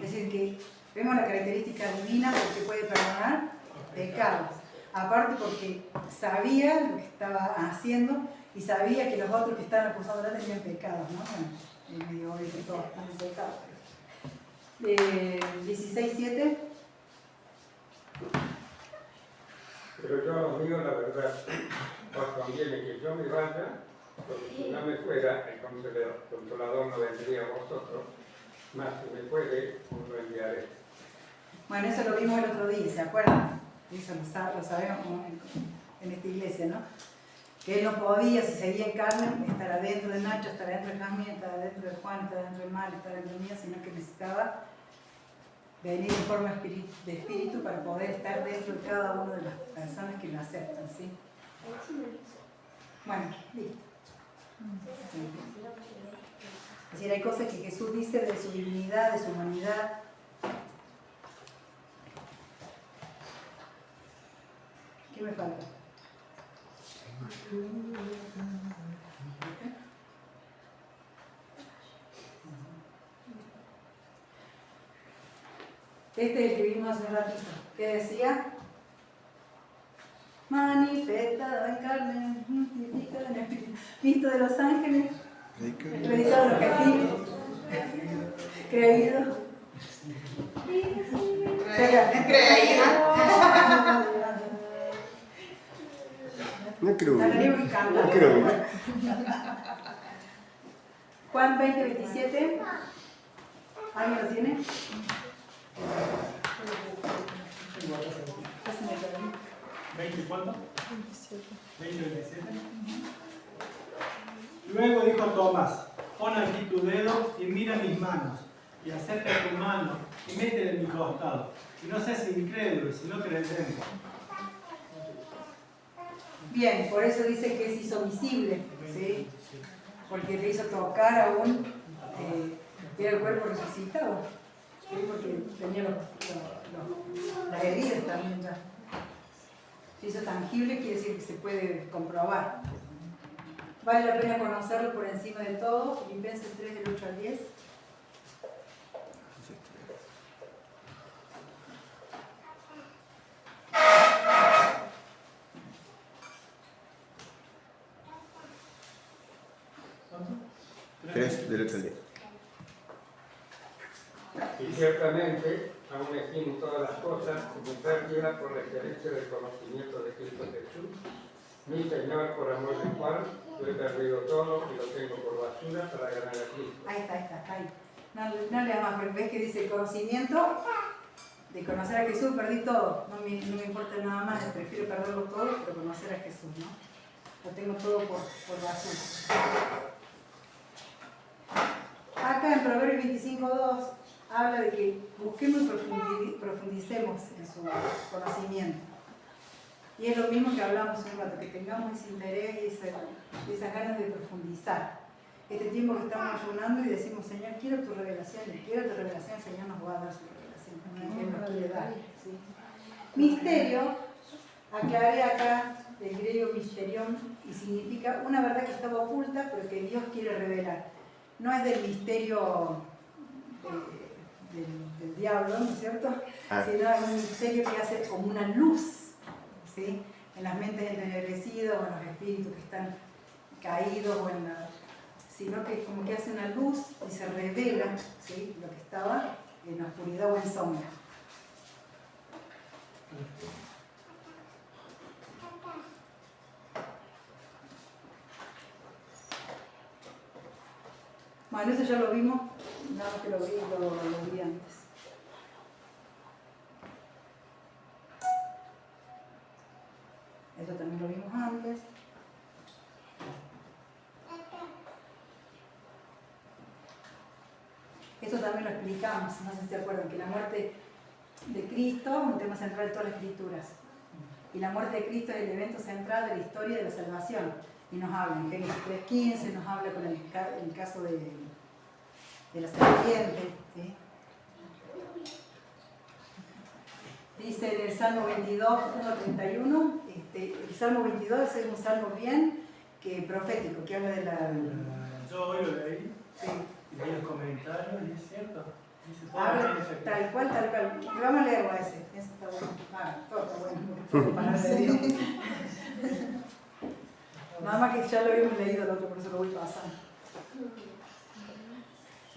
Es decir, que vemos la característica divina porque puede perdonar pecados. Aparte porque sabía lo que estaba haciendo y sabía que los otros que estaban acusándola tenían pecados, ¿no? Bueno, es medio obvio que todos tienen pecados. 16:7. Pero yo os digo la verdad, os conviene que yo me vaya, porque si no me fuera, el Consolador no vendría a vosotros, más si me puede, os lo enviaré. Bueno, eso lo vimos el otro día, ¿se acuerdan? Eso lo sabemos como en esta iglesia, ¿no? Que él no podía, si seguía en carne, estar adentro de Nacho, estar adentro de Jasmine, estar adentro de Juan, estar adentro de Mar, estar adentro de mía, sino que necesitaba venir en forma de espíritu para poder estar dentro de cada una de las personas que lo aceptan, ¿sí? Bueno, listo. Es decir, hay cosas que Jesús dice de su divinidad, de su humanidad. ¿Qué me falta? Este es el que vimos hace un ratito. ¿Qué decía? Manifestado en carne, visto en espíritu, visto de los ángeles, predicado en los gentiles, creído. No creo. No creo. Juan 20:27. ¿Alguien lo tiene? ¿20 cuánto? 27. Luego dijo Tomás, pon aquí tu dedo y mira mis manos, y acerca tu mano y métele en mi costado, y no seas incrédulo, sino creyente. Bien, por eso dice que se hizo visible, ¿sí? Porque le hizo tocar aún, era el cuerpo resucitado, ¿sí? Porque tenía las heridas también ya. Se hizo tangible, quiere decir que se puede comprobar. Vale la pena conocerlo por encima de todo. Filipenses 3, del 8 al 10. ¿Cuánto? 3 del 8 al 10. Y ciertamente, aún estimo todas las cosas como pérdida por la excelencia del conocimiento de Cristo Jesús, mi Señor, por amor del cual yo he perdido todo y lo tengo por basura para ganar a Cristo. Ahí está, ahí. No le más, pero ves que dice el conocimiento, de conocer a Jesús, perdí todo. No me importa nada más, prefiero perderlo todo, pero conocer a Jesús, ¿no? Lo tengo todo por basura. Acá en Proverbios 25:2 habla de que busquemos y profundicemos en su conocimiento. Y es lo mismo que hablamos un rato, que tengamos ese interés y esas ganas de profundizar. Este tiempo que estamos ayunando y decimos, Señor, quiero tu revelación, el Señor nos va a dar su revelación, Él nos quiere dar. ¿Sí? Misterio, aclaré acá del griego misterión, y significa una verdad que estaba oculta, pero que Dios quiere revelar. No es del misterio del diablo, ¿no es cierto? Sino es un misterio que hace como una luz, ¿sí? En las mentes entenebrecidas o en los espíritus que están caídos, sino que como que hace una luz y se revela, ¿sí? Lo que estaba en oscuridad o en sombra. Bueno, eso ya lo vimos, nada más que lo vi antes. Eso también lo vimos antes. Esto también lo explicamos, no sé si se acuerdan, que la muerte de Cristo es un tema central de todas las escrituras. Y la muerte de Cristo es el evento central de la historia de la salvación. Y nos habla en Génesis 3:15, nos habla con el caso de la serpiente. ¿Sí? Dice en el Salmo 22, 1:31, el Salmo 22 es un salmo bien que profético, que habla de la... Yo hoy lo leí Sí. y leí los comentarios y es cierto. Dice todo Habla lo que dice aquí. tal cual, tal cual. Vamos a leerlo a ese. Eso está bueno. Todo está bueno, porque todo es palabra de Dios. Nada más que ya lo habíamos leído el otro, por eso lo voy pasando.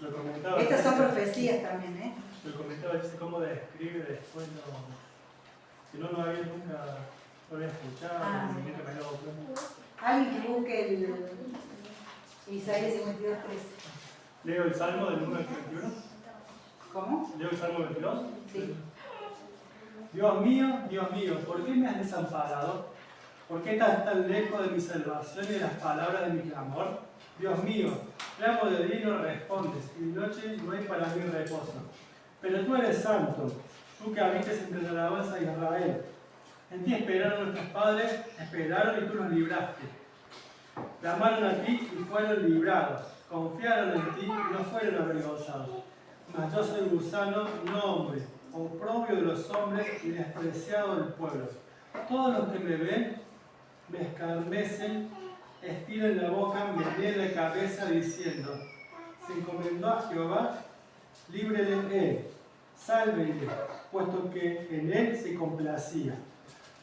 Lo comentaba. Estas son profecías también, ¿eh? Lo comentaba, dice cómo describe después que no lo había nunca lo había escuchado, ni nunca me había dado cuenta. Alguien que busque el Isaías 52:3. Leo el Salmo del 1 al 31. ¿Cómo? Leo el Salmo 22. Sí. Dios mío, ¿por qué me has desamparado? ¿Por qué estás tan lejos de mi salvación y de las palabras de mi clamor? Dios mío, clamo de día y no respondes, y de noche no hay para mí reposo. Pero tú eres santo, tú que habitas entre la alabanza de Israel. En ti esperaron nuestros padres, esperaron y tú los libraste. Clamaron a ti y fueron librados. Confiaron en ti y no fueron avergonzados. Mas yo soy gusano, no hombre, oprobio de los hombres y despreciado del pueblo. Todos los que me ven me escarnecen, estiran la boca, me leen la cabeza diciendo: se encomendó a Jehová, líbrele él, sálvele, puesto que en él se complacía.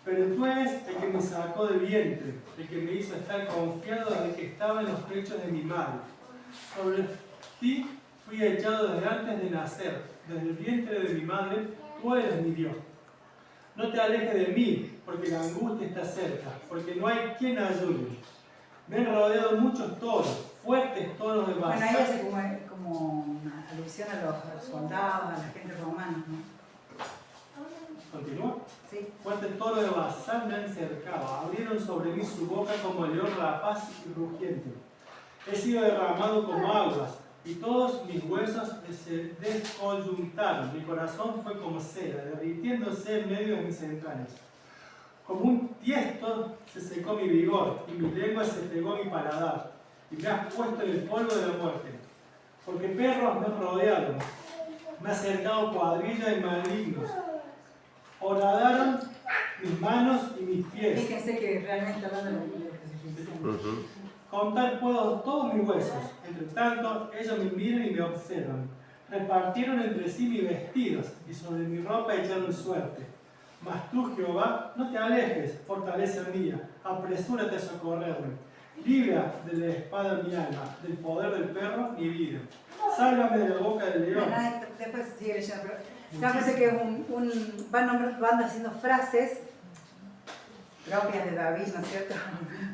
Pero tú eres el que me sacó del vientre, el que me hizo estar confiado desde que estaba en los pechos de mi madre. Sobre ti fui echado desde antes de nacer, desde el vientre de mi madre, tú eres mi Dios. No te alejes de mí, porque la angustia está cerca, porque no hay quien ayude. Me han rodeado muchos toros, fuertes toros de Basán. Bueno, ahí hace como una alusión a los soldados, a la gente romana, ¿no? ¿Continúa? Sí. Fuertes toros de Basán me han cercado, abrieron sobre mí su boca como león rapaz y rugiente. He sido derramado como aguas, y todos mis huesos se descoyuntaron. Mi corazón fue como cera, derritiéndose en medio de mis entrañas. Como un tiesto se secó mi vigor, y mi lengua se pegó a mi paladar, y me has puesto en el polvo de la muerte. Porque perros me rodearon, me ha cercado cuadrilla de malignos. Horadaron mis manos y mis pies. Fíjense que realmente hablando de lo que se dice. Contar puedo todos mis huesos. Entre tanto, ellos me miran y me observan. Repartieron entre sí mis vestidos, y sobre mi ropa echaron suerte. Mas tú, Jehová, no te alejes, fortaleza mía, apresúrate a socorrerme. Libra de la espada mi alma, del poder del perro mi vida. Sálvame de la boca del león. Bueno, después sigue leyendo, pero me parece que van haciendo frases propias de David, ¿no es cierto?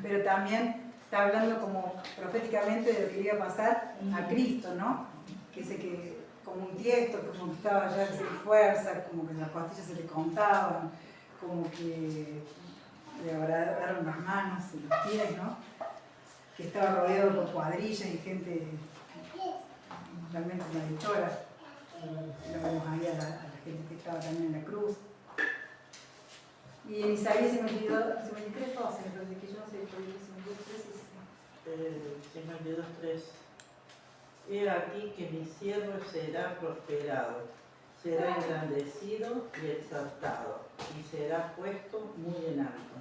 Pero también está hablando como proféticamente de lo que le iba a pasar a Cristo, ¿no? Que sé que como un tiesto, como que estaba ya sin fuerza, como que las costillas se le contaban, como que le agarraron las manos y los pies, ¿no? Que estaba rodeado por cuadrillas y gente realmente malhechora. Lo vemos ahí a la gente que estaba también en la cruz. Y en Isaías 53:12, pero que yo no sé, 52:3. He aquí que mi siervo será prosperado, será engrandecido y exaltado, y será puesto muy en alto.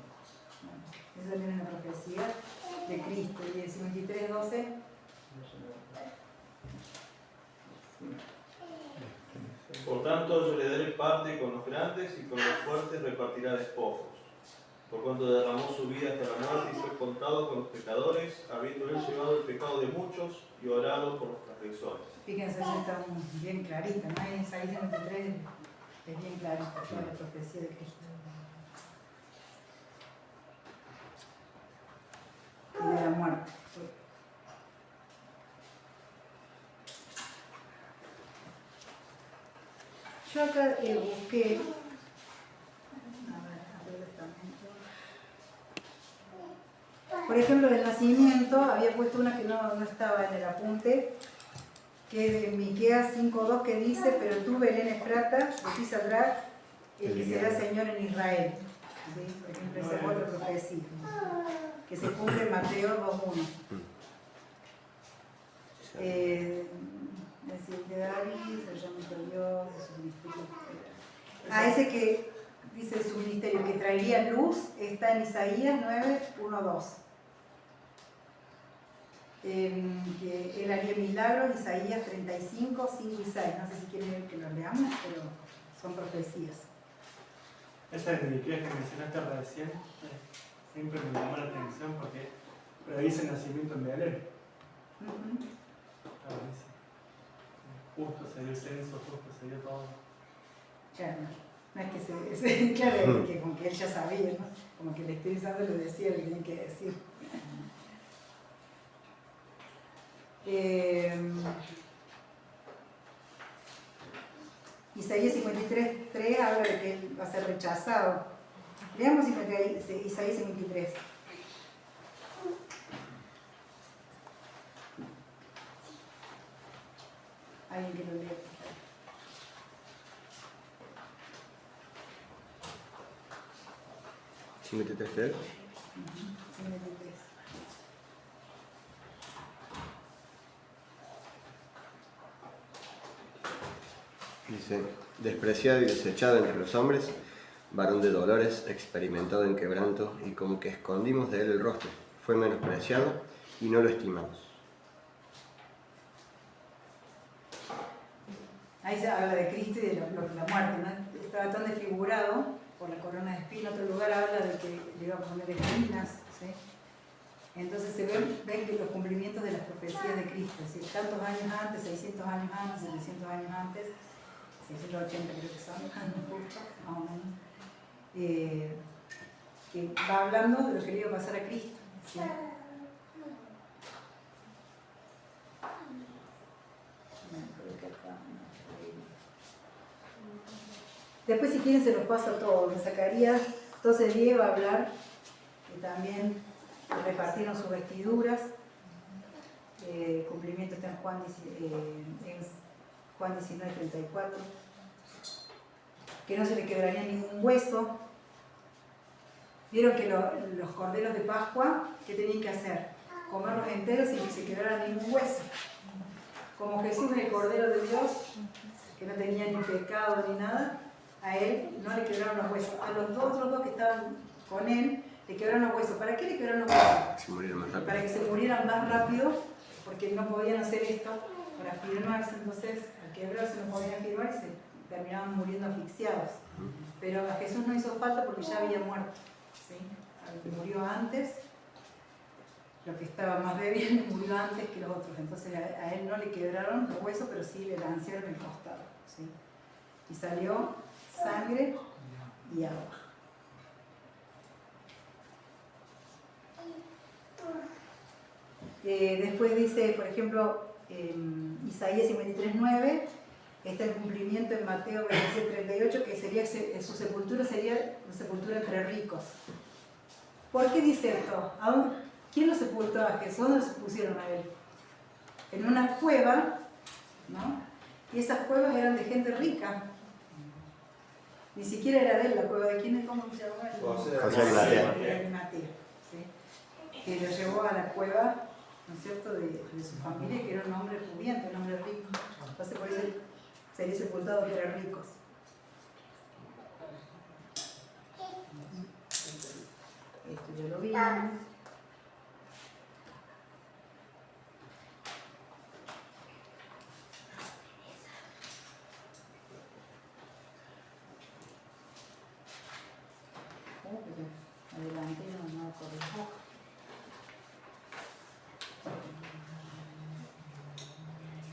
Esa es una profecía de Cristo. Y el 53:12. Por tanto, yo le daré parte con los grandes y con los fuertes repartirá despojos. Por cuanto derramó su vida hasta la muerte y fue contado con los pecadores, habiendo él llevado el pecado de muchos y orado por los transgresores. Fíjense, eso está bien clarita, ¿no? En Isaías 53 es bien clarita toda la profecía de Cristo. Y de la muerte. Yo acá busqué, por ejemplo, del nacimiento, había puesto una que no estaba en el apunte, que es de Miqueas 5:2, que dice: pero tú, Belén Efrata, de ti saldrá el que será Señor en Israel. ¿Sí? Por ejemplo, esa es otra profecía, que se cumple en Mateo 2:1. Es decir, de David, se llama Dios, es un instituto. Ese que dice de su ministerio, que traería luz, está en Isaías 9, 1, 2. Que él haría milagros, Isaías 35, 5 y 6. No sé si quieren que lo leamos, pero son profecías. Esa de Miqueas que mencionaste recién, siempre me llamó la atención porque predice el nacimiento en Belén. Ah, buenísimo. Justo se dio el censo, justo se dio todo. Claro, no es que claro, que como que él ya sabía, ¿no? Como que el Espíritu Santo le decía lo que tenía que decir. Isaías 53, 3 habla de que él va a ser rechazado. Leamos Isaías 53. Alguien que lo lea. 53, ¿qué? 53. Dice, despreciado y desechado entre los hombres, varón de dolores, experimentado en quebranto, y como que escondimos de él el rostro, fue menospreciado y no lo estimamos. Ahí se habla de Cristo y de la muerte, ¿no? Estaba tan desfigurado por la corona de espina. En otro lugar habla de que le iba a poner espinas, ¿sí? Entonces se ven que los cumplimientos de las profecías de Cristo, ¿sí? Tantos años antes, 600 años antes, 700 años antes, 680 creo que son, justo, más o menos, que va hablando de lo que le iba a pasar a Cristo, ¿sí? Después, si quieren, se los paso a todos. En Zacarías 12:10 va a hablar que también repartieron sus vestiduras. Cumplimiento está en Juan 19:34. Que no se le quebraría ningún hueso. Vieron que los corderos de Pascua, ¿qué tenían que hacer? Comerlos enteros sin que se quebrara ningún hueso. Como Jesús es el Cordero de Dios, que no tenía ni pecado ni nada, a él no le quebraron los huesos. A los otros dos que estaban con él, le quebraron los huesos. ¿Para qué le quebraron los huesos? Se murieron más rápido. Para que se murieran más rápido, porque no podían hacer esto para firmarse. Entonces, al quebrarse no podían firmar y se terminaban muriendo asfixiados. Pero a Jesús no hizo falta porque ya había muerto, ¿sí? Murió antes. Lo que estaba más débil murió antes que los otros. Entonces a él no le quebraron los huesos, pero sí le lanzaron el costado, ¿sí? Y salió sangre y agua. Después dice, por ejemplo, Isaías 53:9, está el cumplimiento en Mateo 26:38, que sería, su sepultura sería una sepultura entre ricos. ¿Por qué dice esto? ¿Quién lo sepultó a Jesús? ¿Dónde se pusieron a él? En una cueva, ¿no? Y esas cuevas eran de gente rica. Ni siquiera era de él la cueva. ¿De quién es? ¿Cómo se llama? José de Arimatea, ¿sí? Que lo llevó a la cueva, ¿no es cierto?, de su familia, que era un hombre pudiente, un hombre rico. Entonces por eso sería sepultado que eran ricos. Esto ya lo vimos. Adelante, no corrijo.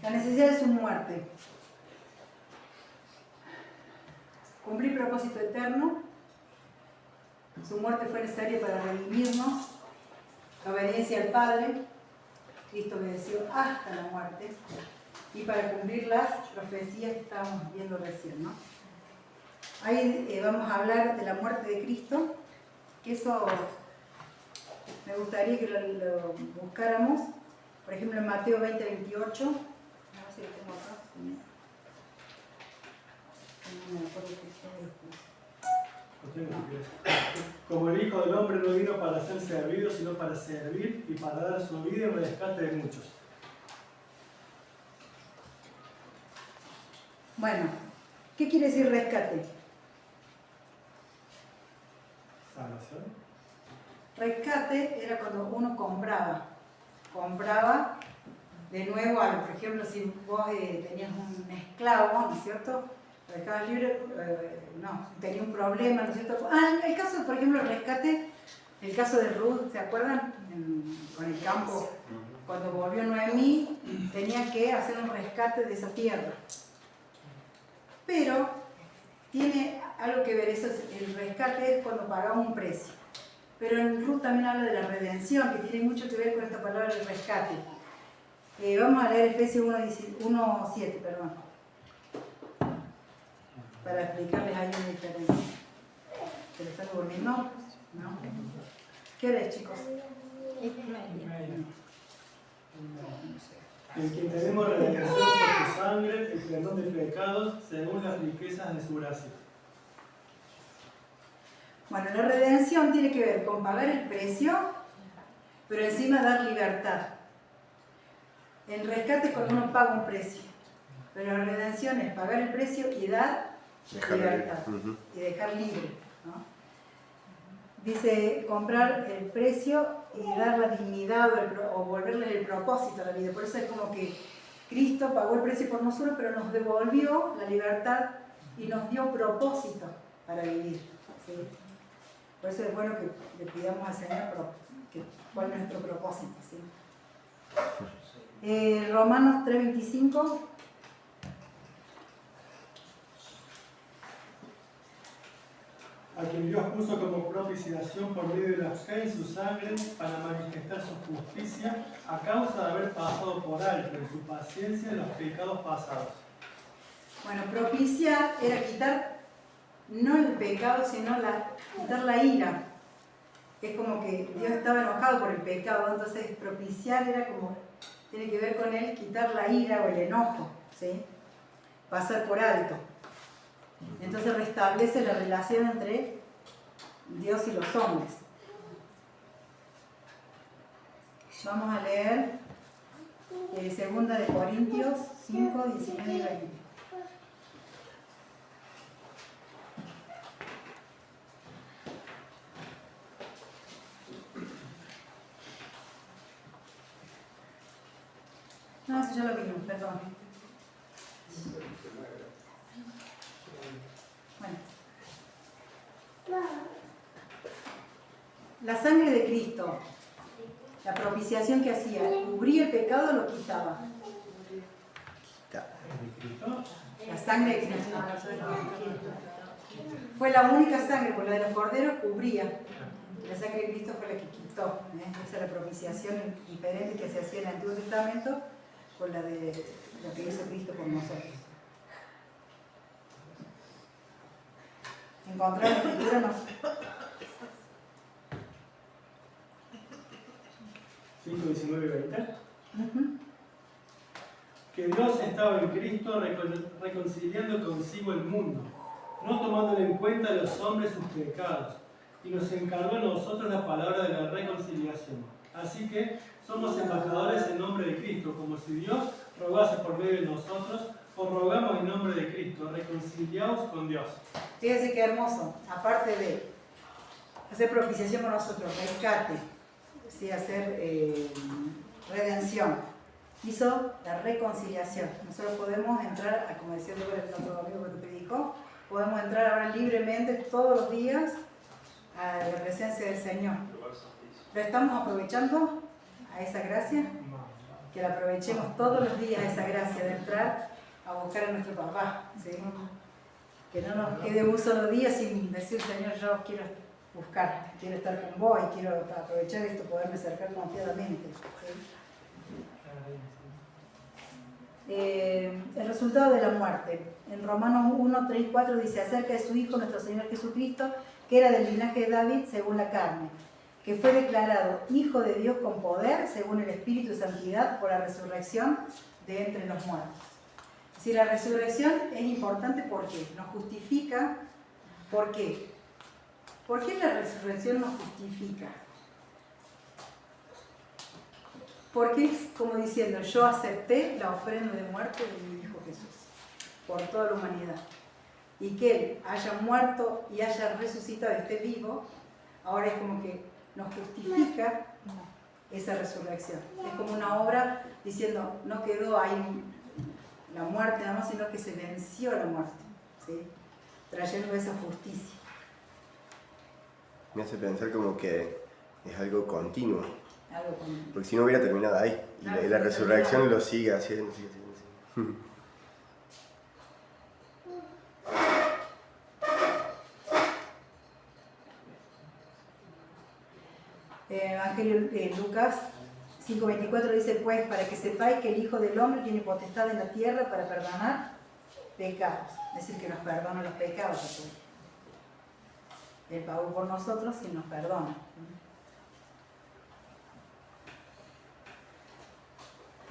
La necesidad de su muerte. Cumplir propósito eterno. Su muerte fue necesaria para redimirnos. La obediencia al Padre. Cristo obedeció hasta la muerte. Y para cumplir las profecías que estábamos viendo recién, ¿no? Ahí vamos a hablar de la muerte de Cristo, que eso me gustaría que lo buscáramos. Por ejemplo, en Mateo 20:28. A ver si lo tengo acá. No me acuerdo que lo puse. Como el Hijo del Hombre no vino para ser servido, sino para servir y para dar su vida en rescate de muchos. Bueno, ¿qué quiere decir rescate? Rescate era cuando uno compraba de nuevo algo. Por ejemplo, si vos tenías un esclavo, ¿no es cierto? Lo dejabas libre, no, tenía un problema, ¿no es cierto? El caso, por ejemplo, el rescate, el caso de Ruth, ¿se acuerdan? Con el campo, cuando volvió Noemí, tenía que hacer un rescate de esa tierra. Pero tiene algo que ver, eso el rescate es cuando pagamos un precio. Pero en Ruth también habla de la redención, que tiene mucho que ver con esta palabra de rescate. Vamos a leer Efesios 1:7, perdón, para explicarles ahí una diferencia. ¿Se lo están durmiendo? ¿No? ¿Qué hora es, chicos? En quien tenemos redención por su sangre, el perdón de pecados, según las riquezas de su gracia. Bueno, la redención tiene que ver con pagar el precio, pero encima dar libertad. El rescate es cuando uno paga un precio, pero la redención es pagar el precio y dar libertad, y dejar libre, ¿no? Dice comprar el precio y dar la dignidad o volverle el propósito a la vida. Por eso es como que Cristo pagó el precio por nosotros, pero nos devolvió la libertad y nos dio propósito para vivir, ¿sí? Por eso es bueno que le pidamos al Señor cuál es nuestro propósito, ¿sí? Romanos 3:25. A quien Dios puso como propiciación por medio de la fe en su sangre para manifestar su justicia a causa de haber pasado por alto en su paciencia los pecados pasados. Bueno, propiciar era quitar no el pecado, sino quitar la ira. Es como que Dios estaba enojado por el pecado, entonces propiciar era como, tiene que ver con él quitar la ira o el enojo, ¿sí? Pasar por alto. Entonces restablece la relación entre Dios y los hombres. Vamos a leer 2 de Corintios 5, 19 y 20. No, eso ya lo vimos, perdón. Bueno. La sangre de Cristo, la propiciación que hacía, cubría el pecado o lo quitaba. La sangre de Cristo fue la única sangre, porque la de los corderos cubría. La sangre de Cristo fue la que quitó. Esa es la propiciación diferente que se hacía en el Antiguo Testamento con la de lo que hizo Cristo por nosotros. ¿Encontraron la escritura? No. 5, 19 y 20. Que Dios estaba en Cristo reconciliando consigo el mundo, no tomándole en cuenta a los hombres sus pecados, y nos encargó a nosotros la palabra de la reconciliación. Así que somos embajadores en nombre de Cristo, como si Dios rogase por medio de nosotros, os rogamos en nombre de Cristo, reconciliaos con Dios. Fíjense qué hermoso, aparte de hacer propiciación con nosotros, rescate, ¿sí? Hacer redención, hizo la reconciliación. Nosotros podemos entrar, como decía el otro amigo que te dijo, podemos entrar ahora libremente todos los días a la presencia del Señor. ¿Lo estamos aprovechando a esa gracia? Que la aprovechemos todos los días, esa gracia de entrar a buscar a nuestro papá, ¿sí? Que no nos quede un solo día sin decir, Señor, yo quiero buscar, quiero estar con vos y quiero aprovechar esto, poderme acercar confiadamente, ¿sí? El resultado de la muerte. En Romanos 1, 3 y 4 dice acerca de su Hijo, nuestro Señor Jesucristo, que era del linaje de David según la carne, que fue declarado Hijo de Dios con poder, según el Espíritu de Santidad, por la resurrección de entre los muertos. Es decir, la resurrección es importante porque nos justifica. ¿Por qué? ¿Por qué la resurrección nos justifica? Porque es como diciendo, yo acepté la ofrenda de muerte de mi Hijo Jesús por toda la humanidad. Y que Él haya muerto y haya resucitado, esté vivo, ahora es como que nos justifica esa resurrección. Es como una obra diciendo, no quedó ahí la muerte nada más, sino que se venció la muerte, ¿sí? Trayendo esa justicia. Me hace pensar como que es algo continuo, Algo con... porque si no hubiera terminado ahí, y Claro, la sí, resurrección terminado. lo sigue haciendo, sigue haciendo. Evangelio de Lucas 5:24 dice, pues, para que sepáis que el Hijo del Hombre tiene potestad en la tierra para perdonar pecados. Es decir, que nos perdona los pecados a todos. Él pagó por nosotros y nos perdona.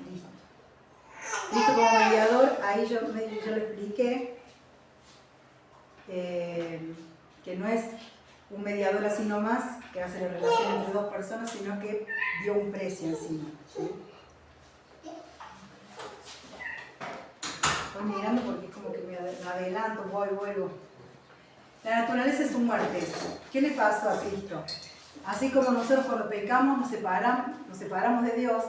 Listo. Cristo como mediador, ahí yo le expliqué que no es un mediador así nomás, que hace la relación entre dos personas, sino que dio un precio encima. ¿Sí? Estoy mirando porque es como que me adelanto, voy, vuelvo. La naturaleza es su muerte. ¿Qué le pasó a Cristo? Así como nosotros cuando pecamos nos separamos de Dios,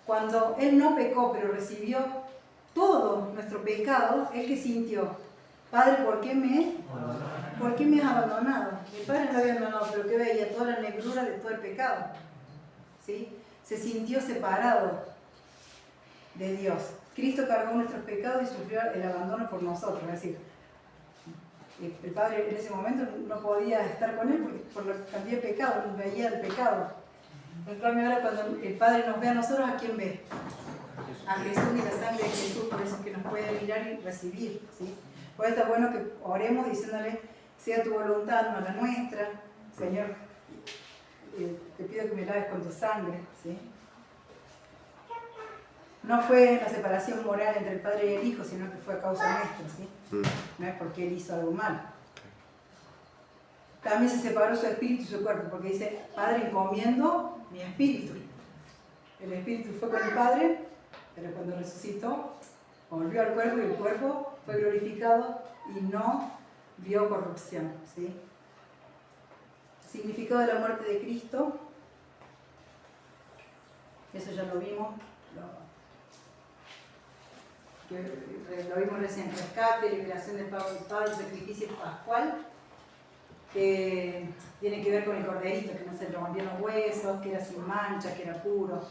cuando Él no pecó pero recibió todo nuestro pecado, Él que sintió, Padre, ¿por qué me has abandonado? El Padre no lo había abandonado, pero que veía toda la negrura de todo el pecado. ¿Sí? Se sintió separado de Dios. Cristo cargó nuestros pecados y sufrió el abandono por nosotros. Es decir, el Padre en ese momento no podía estar con Él por la cantidad de pecado, nos veía el pecado. En cambio ahora cuando el Padre nos ve a nosotros, ¿a quién ve? A Jesús y la sangre de Jesús, por eso es que nos puede mirar y recibir. ¿Sí? Por eso está bueno que oremos diciéndole, sea tu voluntad, no la nuestra. Señor, te pido que me laves con tu sangre. ¿Sí? No fue la separación moral entre el Padre y el Hijo, sino que fue a causa nuestra. ¿Sí? No es porque Él hizo algo mal. También se separó su espíritu y su cuerpo, porque dice, Padre, encomiendo mi espíritu. El espíritu fue con el Padre, pero cuando resucitó, volvió al cuerpo y el cuerpo fue glorificado y no vio corrupción. ¿Sí? Significado de la muerte de Cristo, eso ya lo vimos, lo vimos recién, rescate, liberación del Padre, sacrificio pascual, que tiene que ver con el corderito, que no se le rompían los huesos, que era sin mancha, que era puro.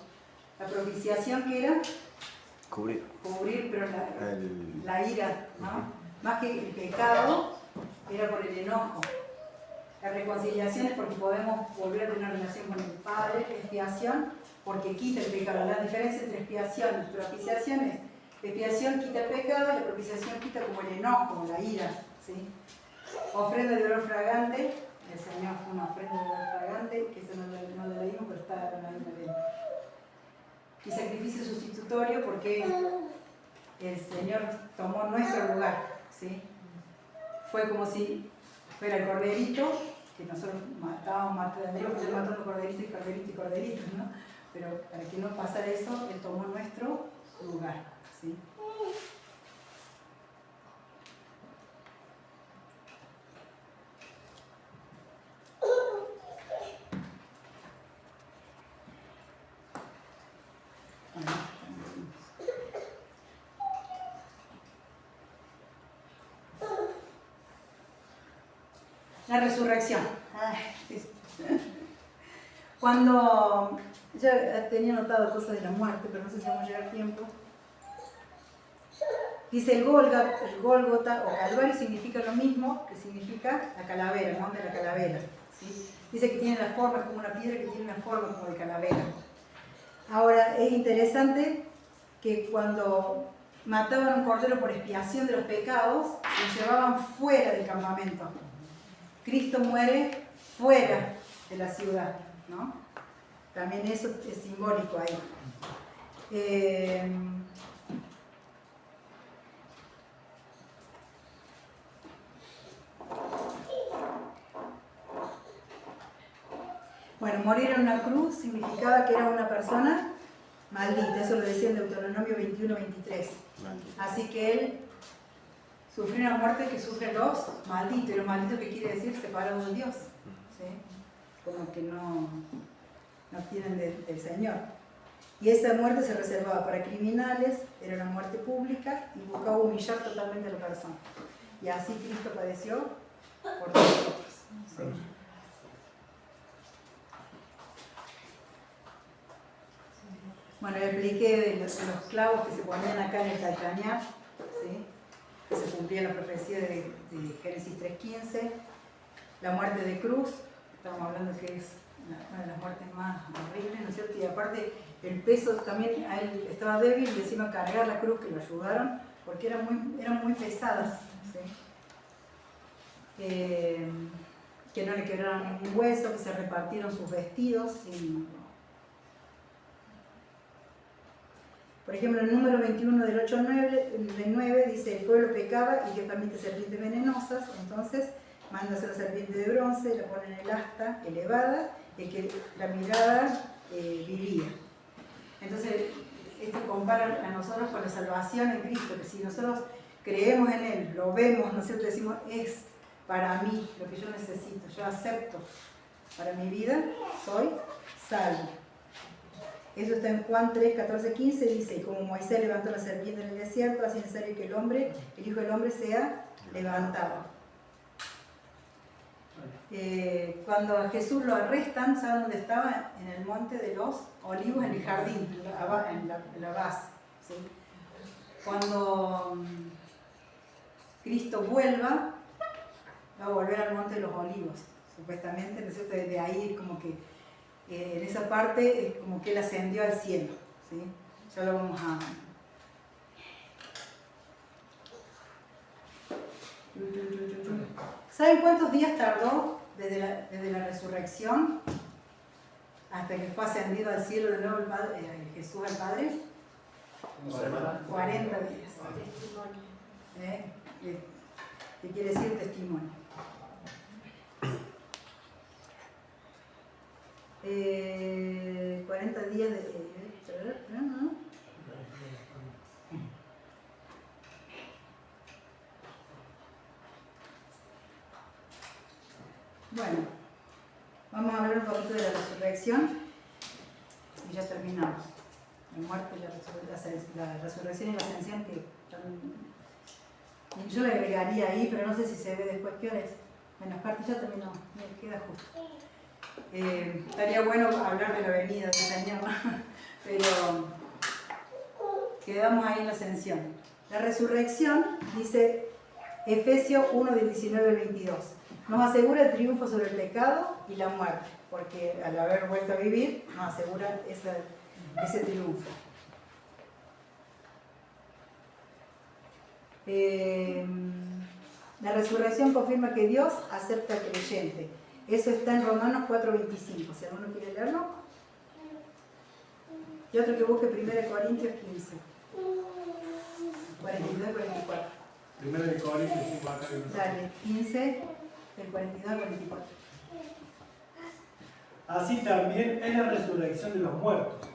La propiciación que era cubrir, pero la ira, ¿no? Más que el pecado, era por el enojo. La reconciliación es porque podemos volver a tener una relación con el Padre. Expiación, porque quita el pecado. La diferencia entre expiación y propiciación es: expiación quita el pecado y la propiciación quita como el enojo, la ira. ¿Sí? Ofrenda de olor fragante. El Señor fue una ofrenda de olor fragante, que eso no lo leímos, pero está en la misma ley. Y sacrificio sustitutorio, porque el Señor tomó nuestro lugar. ¿Sí? Fue como si fuera el corderito, que nosotros tendríamos que ir matando corderito y corderito y corderito, ¿no? Pero para que no pasara eso, Él tomó nuestro lugar. ¿Sí? La resurrección. Cuando ya tenía anotado cosas de la muerte, pero no sé si vamos a llegar a tiempo. Dice el Gólgota o Calvario significa lo mismo que significa la calavera, el nombre de la calavera. ¿Sí? Dice que tiene la forma como una piedra que tiene una forma como de calavera. Ahora, es interesante que cuando mataban un cordero por expiación de los pecados, lo llevaban fuera del campamento. Cristo muere fuera de la ciudad, ¿no? También eso es simbólico ahí. Bueno, morir en una cruz significaba que era una persona maldita, eso lo decía en Deuteronomio 21-23. Así que él sufrió una muerte que sufren los malditos, y los malditos que quiere decir separados de Dios. ¿Sí? como que no tienen del Señor. Y esa muerte se reservaba para criminales, era una muerte pública y buscaba humillar totalmente a la persona. Y así Cristo padeció por nosotros. ¿Sí? Bueno, le expliqué de los clavos que se ponían acá en el calcañar, ¿sí? Que se cumplía la profecía de Génesis 3:15, la muerte de cruz, estamos hablando que es una de las muertes más horribles, ¿no es cierto? Y aparte el peso también, a él estaba débil y encima cargar la cruz, que lo ayudaron, porque eran muy pesadas, ¿sí? Que no le quebraron ningún hueso, que se repartieron sus vestidos. Por ejemplo, el número 21 del 8-9 dice: el pueblo pecaba y Dios permite serpientes venenosas, entonces manda a hacer la serpiente de bronce, la pone en el asta elevada, y que la mirada vivía. Entonces, esto compara a nosotros con la salvación en Cristo, que si nosotros creemos en Él, lo vemos, nosotros decimos, es para mí lo que yo necesito, yo acepto para mi vida, soy salvo. Eso está en Juan 3:14-15, dice: como Moisés levantó la serpiente en el desierto, así es necesario que el Hijo del Hombre sea levantado. Cuando a Jesús lo arrestan, ¿saben dónde estaba? En el monte de los Olivos, en el jardín, en la base, ¿sí? Cuando Cristo vuelva, va a volver al monte de los Olivos, supuestamente, ¿no es cierto? Desde ahí como que en esa parte es como que Él ascendió al cielo, ¿sí? Ya lo vamos a... ¿Saben cuántos días tardó desde la resurrección hasta que fue ascendido al cielo de nuevo Jesús al Padre? 40 días. ¿Qué quiere decir testimonio? 40 días de... Bueno, vamos a hablar un poquito de la resurrección y ya terminamos. La muerte, la resurrección y la ascensión, que yo le agregaría ahí, pero no sé si se ve después. ¿Qué hora es? Bueno, aparte ya terminó, me queda justo. Estaría bueno hablar de la venida del Señor, pero quedamos ahí en la ascensión. La resurrección, dice Efesios 1:19-22, nos asegura el triunfo sobre el pecado y la muerte, porque al haber vuelto a vivir nos asegura ese triunfo. La resurrección confirma que Dios acepta al creyente. Eso está en Romanos 4:25. Si alguno quiere leerlo. Y otro que busque 1 Corintios 15. 42 y 44. 1 Corintios 5 acá. Dale, 15, del 42 al 44. Así también es la resurrección de los muertos.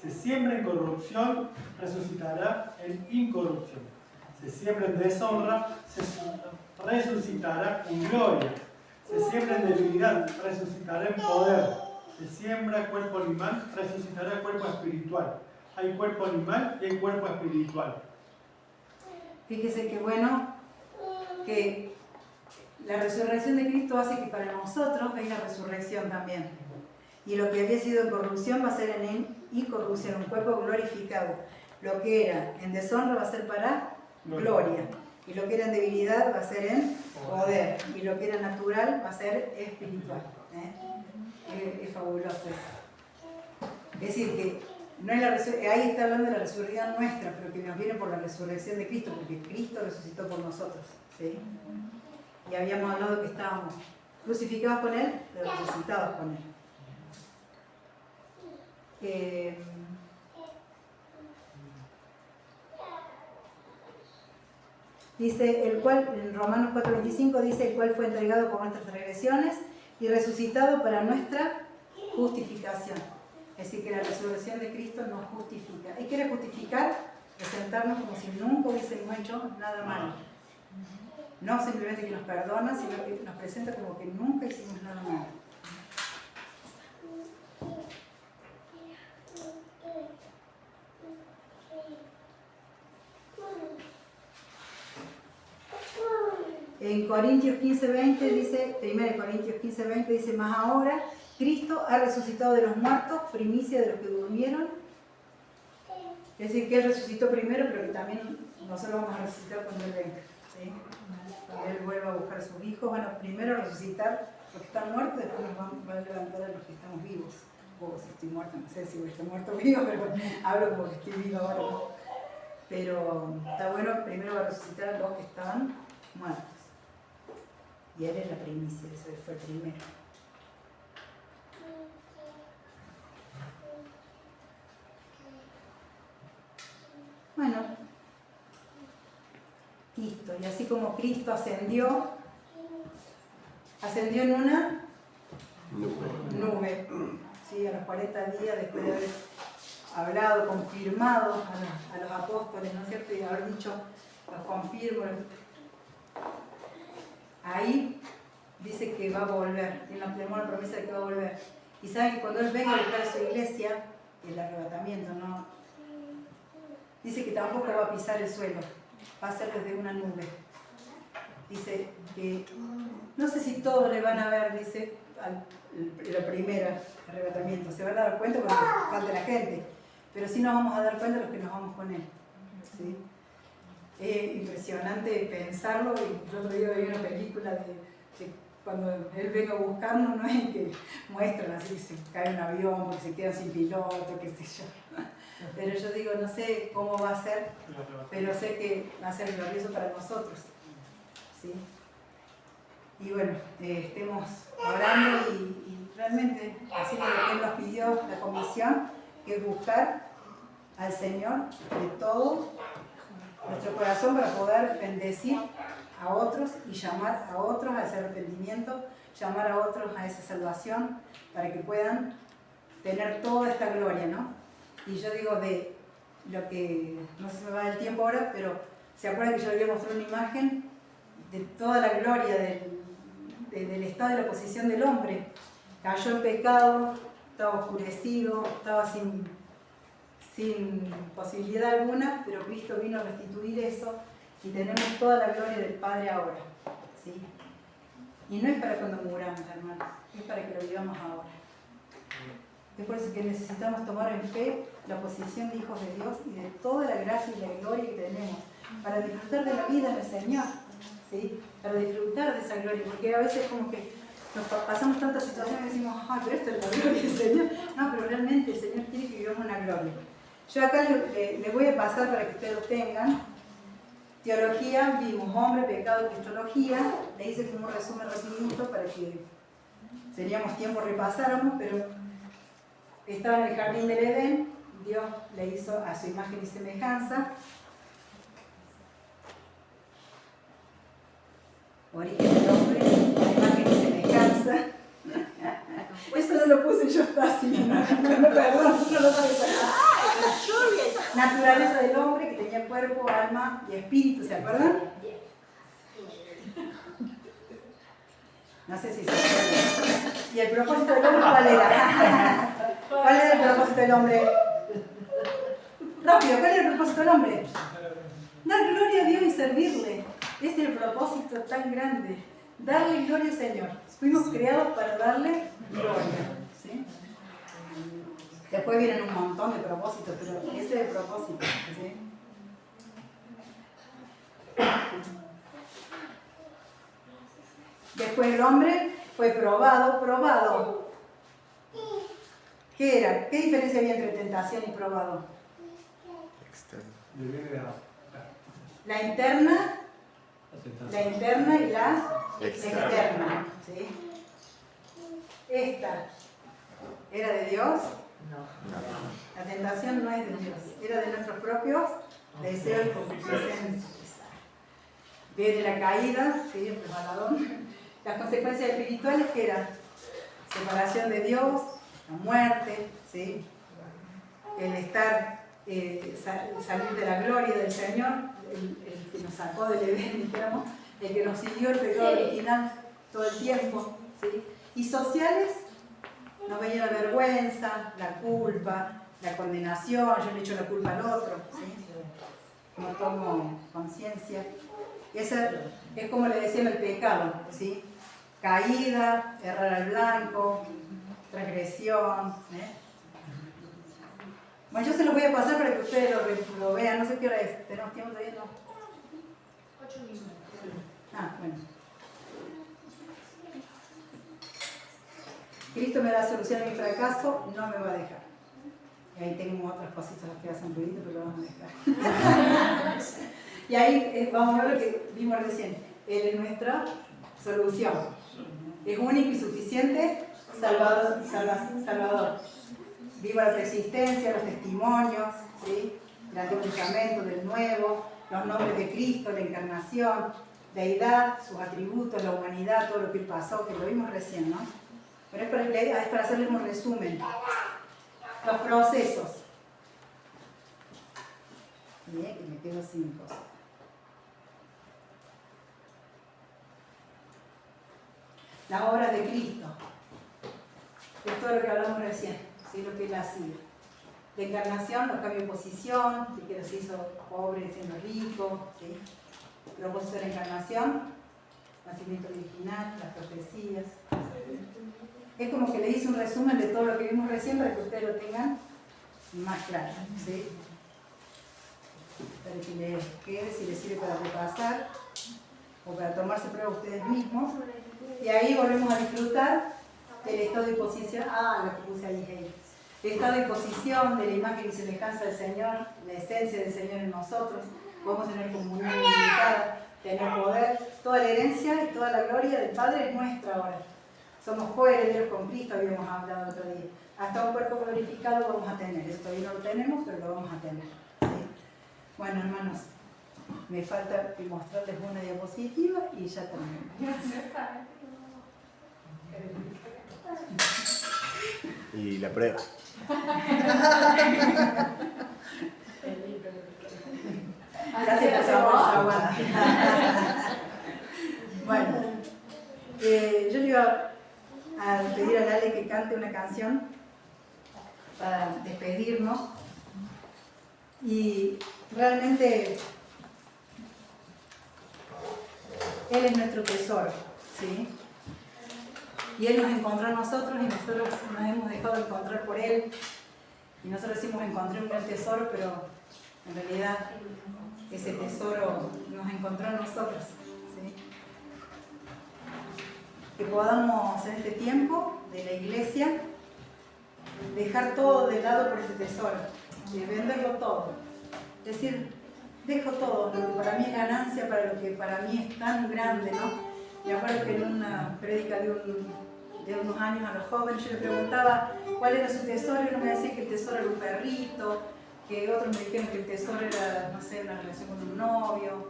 Se siembra en corrupción, resucitará en incorrupción. Se siembra en deshonra, resucitará en gloria. Se siembra en debilidad, resucitará en poder. Se siembra cuerpo animal, resucitará cuerpo espiritual. Hay cuerpo animal y hay cuerpo espiritual. Fíjese que bueno, que la resurrección de Cristo hace que para nosotros venga resurrección también. Y lo que había sido en corrupción va a ser en incorrupción, un cuerpo glorificado. Lo que era en deshonra va a ser para gloria. Y lo que era en debilidad va a ser en poder. Y lo que era natural va a ser espiritual. Es fabuloso eso. Es decir, que no es ahí está hablando de la resurrección nuestra, pero que nos viene por la resurrección de Cristo, porque Cristo resucitó por nosotros. ¿Sí? Y habíamos hablado que estábamos crucificados con Él, pero resucitados con Él. Dice, el cual, en Romanos 4:25 dice, el cual fue entregado por nuestras transgresiones y resucitado para nuestra justificación. Es decir, que la resurrección de Cristo nos justifica. ¿Y quiere justificar? Presentarnos como si nunca hubiésemos hecho nada malo. No simplemente que nos perdona, sino que nos presenta como que nunca hicimos nada malo. En Corintios 15:20 dice, 1 Corintios 15:20 dice, más ahora Cristo ha resucitado de los muertos, primicia de los que durmieron. Es decir, que Él resucitó primero, pero que también nosotros vamos a resucitar cuando Él venga. ¿Sí? Cuando Él vuelva a buscar a sus hijos, van a primero resucitar los que están muertos, después nos va a levantar a los que estamos vivos. O si estoy muerta, no sé si voy a estar muerto o vivo, pero bueno, hablo como que estoy vivo ahora. ¿No? Pero está bueno, primero va a resucitar a los que estaban muertos. Y Él es la primicia, eso fue el primero. Bueno, listo. Y así como Cristo ascendió en una nube, ¿sí? A los 40 días después de haber hablado, confirmado a los apóstoles, ¿no es cierto? Y haber dicho, los confirmo. Ahí dice que va a volver, tiene la promesa de que va a volver. Y saben que cuando Él venga a buscar a su iglesia, el arrebatamiento, ¿no? Dice que tampoco va a pisar el suelo, va a ser desde una nube. Dice que, no sé si todos le van a ver, dice, el primer arrebatamiento. Se van a dar cuenta porque falta la gente, pero sí nos vamos a dar cuenta los que nos vamos con Él. ¿Sí? Es impresionante pensarlo. Y el otro día vi una película de cuando Él venga a buscarnos, no es que muestran así, se cae un avión porque se quedan sin piloto, qué sé yo. Pero yo digo, no sé cómo va a ser, pero sé que va a ser glorioso para nosotros. ¿Sí? Y bueno, estemos orando y realmente haciendo lo que Él nos pidió, la comisión, que es buscar al Señor de todo nuestro corazón para poder bendecir a otros y llamar a otros a ese arrepentimiento, llamar a otros a esa salvación, para que puedan tener toda esta gloria, ¿no? Y yo digo de lo que, no sé si me va el tiempo ahora, pero ¿se acuerdan que yo les había mostrado una imagen de toda la gloria del estado de la posición del hombre? Cayó en pecado, estaba oscurecido, estaba sin posibilidad alguna, pero Cristo vino a restituir eso y tenemos toda la gloria del Padre ahora. ¿Sí? Y no es para cuando muramos, hermanos, es para que lo vivamos ahora. Es por eso que necesitamos tomar en fe la posición de hijos de Dios y de toda la gracia y la gloria que tenemos para disfrutar de la vida en el Señor, ¿sí? Para disfrutar de esa gloria, porque a veces como que nos pasamos tantas situaciones y decimos, pero esto es la gloria del Señor. No, pero realmente el Señor quiere que vivamos una gloria. Yo acá les voy a pasar para que ustedes lo tengan. Teología, vimos hombre, pecado y cristología. Le hice como un resumen rapidito para que teníamos tiempo repasáramos, pero estaba en el jardín del Edén, Dios le hizo a su imagen y semejanza. Origen del hombre, a imagen y semejanza. Eso no lo puse yo fácil, perdón, no lo puse. Naturaleza del hombre, que tenía cuerpo, alma y espíritu, ¿se acuerdan? No sé si se acuerdan. ¿Y el propósito del hombre cuál era? ¿Cuál era el propósito del hombre? Rápido, ¿cuál era el propósito del hombre? Dar gloria a Dios y servirle. Ese es el propósito tan grande. Darle gloria al Señor. Fuimos creados para darle gloria. ¿Sí? Después vienen un montón de propósitos, pero ese es el propósito. ¿Sí? Después el hombre fue probado. ¿Qué era? ¿Qué diferencia había entre tentación y probado? La interna y la externa. ¿Sí? Esta, ¿era de Dios? No. La tentación no es de Dios, era de nuestros propios deseos y concupiscencias. Viene la caída, ¿sí? El resbaladón. Las consecuencias espirituales, que eran separación de Dios, la muerte, ¿sí? El estar, salir de la gloria del Señor, el que nos sacó del Edén, digamos, el que nos siguió el pecado original todo el tiempo, ¿sí? Y sociales, nos veía la vergüenza, la culpa, la condenación, yo le echo la culpa al otro, ¿sí? No tomo conciencia. Esa es como le decían el pecado, ¿sí? Caída, errar al blanco, transgresión. Bueno, yo se los voy a pasar para que ustedes lo vean. No sé qué hora es. ¿Tenemos tiempo todavía? No. 8 minutos. Ah, bueno. Cristo me da solución a mi fracaso, no me va a dejar. Y ahí tenemos otras cositas que hacen ruido, pero lo vamos a dejar. Y ahí vamos a ver lo que vimos recién. Él es nuestra solución. Es único y suficiente Salvador. Viva la persistencia, los testimonios, ¿sí? El Antiguo Testamento, del Nuevo, los nombres de Cristo, la encarnación, deidad, sus atributos, la humanidad, todo lo que pasó, que lo vimos recién, ¿no? Pero es para hacerles un resumen. Los procesos. Bien, que me quedo sin cosas. La obra de Cristo. Es todo lo que hablamos recién, ¿sí? Lo que Él hacía. La encarnación, los cambios de posición, que nos hizo pobres siendo ricos, ¿sí? Propósito de la encarnación, nacimiento original, las profecías. Es como que le hice un resumen de todo lo que vimos recién para que ustedes lo tengan más claro, ¿sí? Para que les quede, si les sirve para repasar o para tomarse prueba ustedes mismos. Y ahí volvemos a disfrutar del estado de posición. Ah, lo que puse ahí, hey. El estado de posición de la imagen y semejanza del Señor, la esencia del Señor en nosotros. Podemos tener comunión ilimitada, tener poder. Toda la herencia y toda la gloria del Padre es nuestra ahora. Somos coherederos con Cristo, habíamos hablado otro día. Hasta un cuerpo glorificado vamos a tener. Eso todavía no lo tenemos, pero lo vamos a tener. ¿Sí? Bueno, hermanos, me falta mostrarles una diapositiva y ya termino. Y la prueba. Gracias por aguanta. Bueno, yo le iba a pedir a Lale que cante una canción para despedirnos. Y realmente Él es nuestro tesoro, ¿sí? Y Él nos encontró a nosotros y nosotros nos hemos dejado encontrar por Él. Y nosotros decimos encontré un gran tesoro, pero en realidad ese tesoro nos encontró a nosotros, ¿sí? Que podamos en este tiempo de la iglesia dejar todo de lado por ese tesoro, de venderlo todo. Es decir, dejo todo, lo que para mí es ganancia, para lo que para mí es tan grande, ¿no? Me acuerdo que en una prédica de unos años a los jóvenes yo le preguntaba cuál era su tesoro y uno me decía que el tesoro era un perrito, que otros me dijeron que el tesoro era, no sé, una relación con un novio.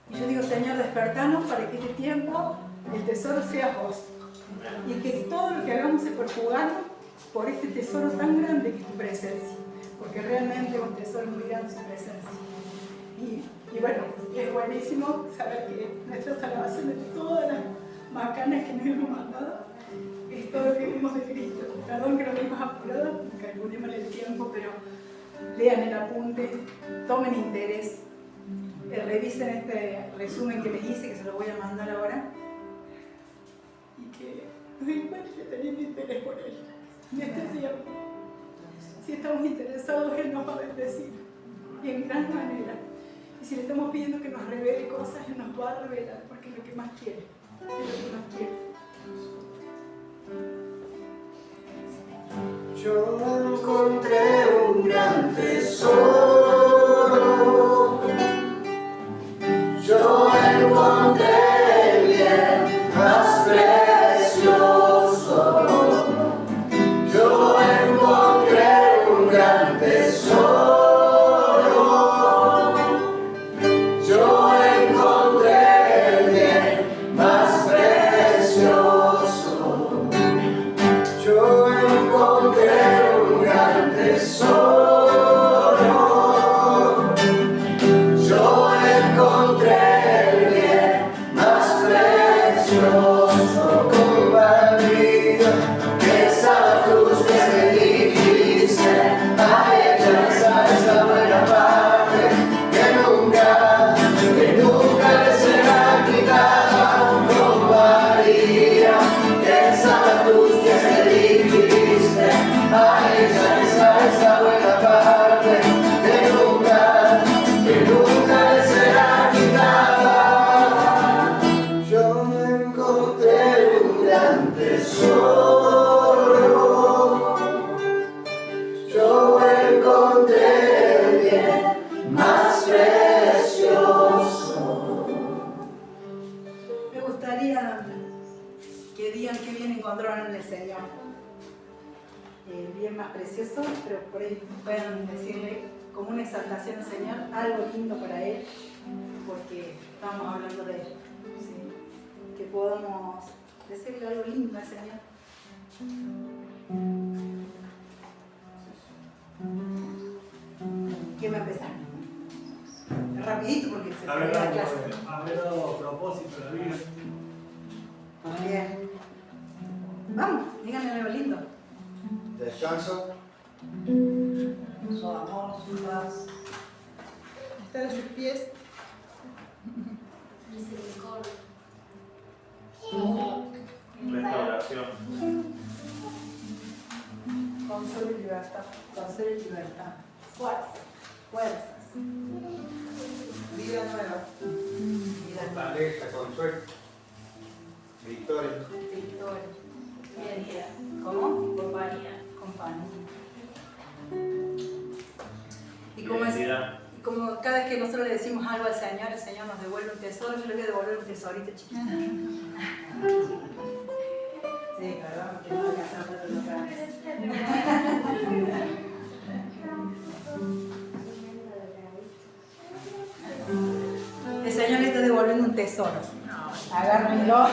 Y yo digo, Señor, despertanos para que este tiempo el tesoro sea vos. Y que todo lo que hagamos es perjugarlo por este tesoro tan grande que es tu presencia. Porque realmente es un tesoro muy grande su presencia. Y bueno, es buenísimo saber que nuestra salvación de todas las macanas que nos hemos mandado es todo lo que vimos de Cristo. Perdón que lo vimos apurado, calculemos el tiempo, pero lean el apunte, tomen interés, revisen este resumen que les hice, que se lo voy a mandar ahora, y que nos encuentren teniendo interés por Él en este tiempo. Si estamos interesados, Él nos va a bendecir, y en gran manera. Y si le estamos pidiendo que nos revele cosas, Él nos va a revelar, porque es lo que más quiere, es lo que más quiere. Yo encontré un gran tesoro. Yo encontré el bien más precioso. Yo encontré un gran tesoro. Yo encontré el bien más precioso. Yo encontré un gran tesoro. Me gustaría que digan qué bien encontraron en el Señor. El bien más precioso, pero por ahí puedan decirle como una exaltación al Señor, algo lindo para Él, porque estamos hablando de Él. ¿Sí? Que podamos decirle algo lindo al Señor. ¿Quién va a empezar? Rapidito porque se Haber termina la clase. dado propósito a la vida. Bien. Vamos, díganle algo lindo. Descanso. Su amor, su paz. Estar a sus pies. Misericordia. Restauración. Consuelo y libertad. Consuelo y libertad. Fuerzas. Vida nueva. Vida nueva. Fortaleza, consuelo. Victoria. Victoria. Bienvenida. ¿Cómo? Compañía. Compañía. Y como, Identidad. como cada vez que nosotros le decimos algo al Señor, el Señor nos devuelve un tesoro. Yo le voy a devolver un tesorito chiquito. Sí, claro, que no hay que hacer de locales. El Señor le está devolviendo un tesoro. Agárrenlo.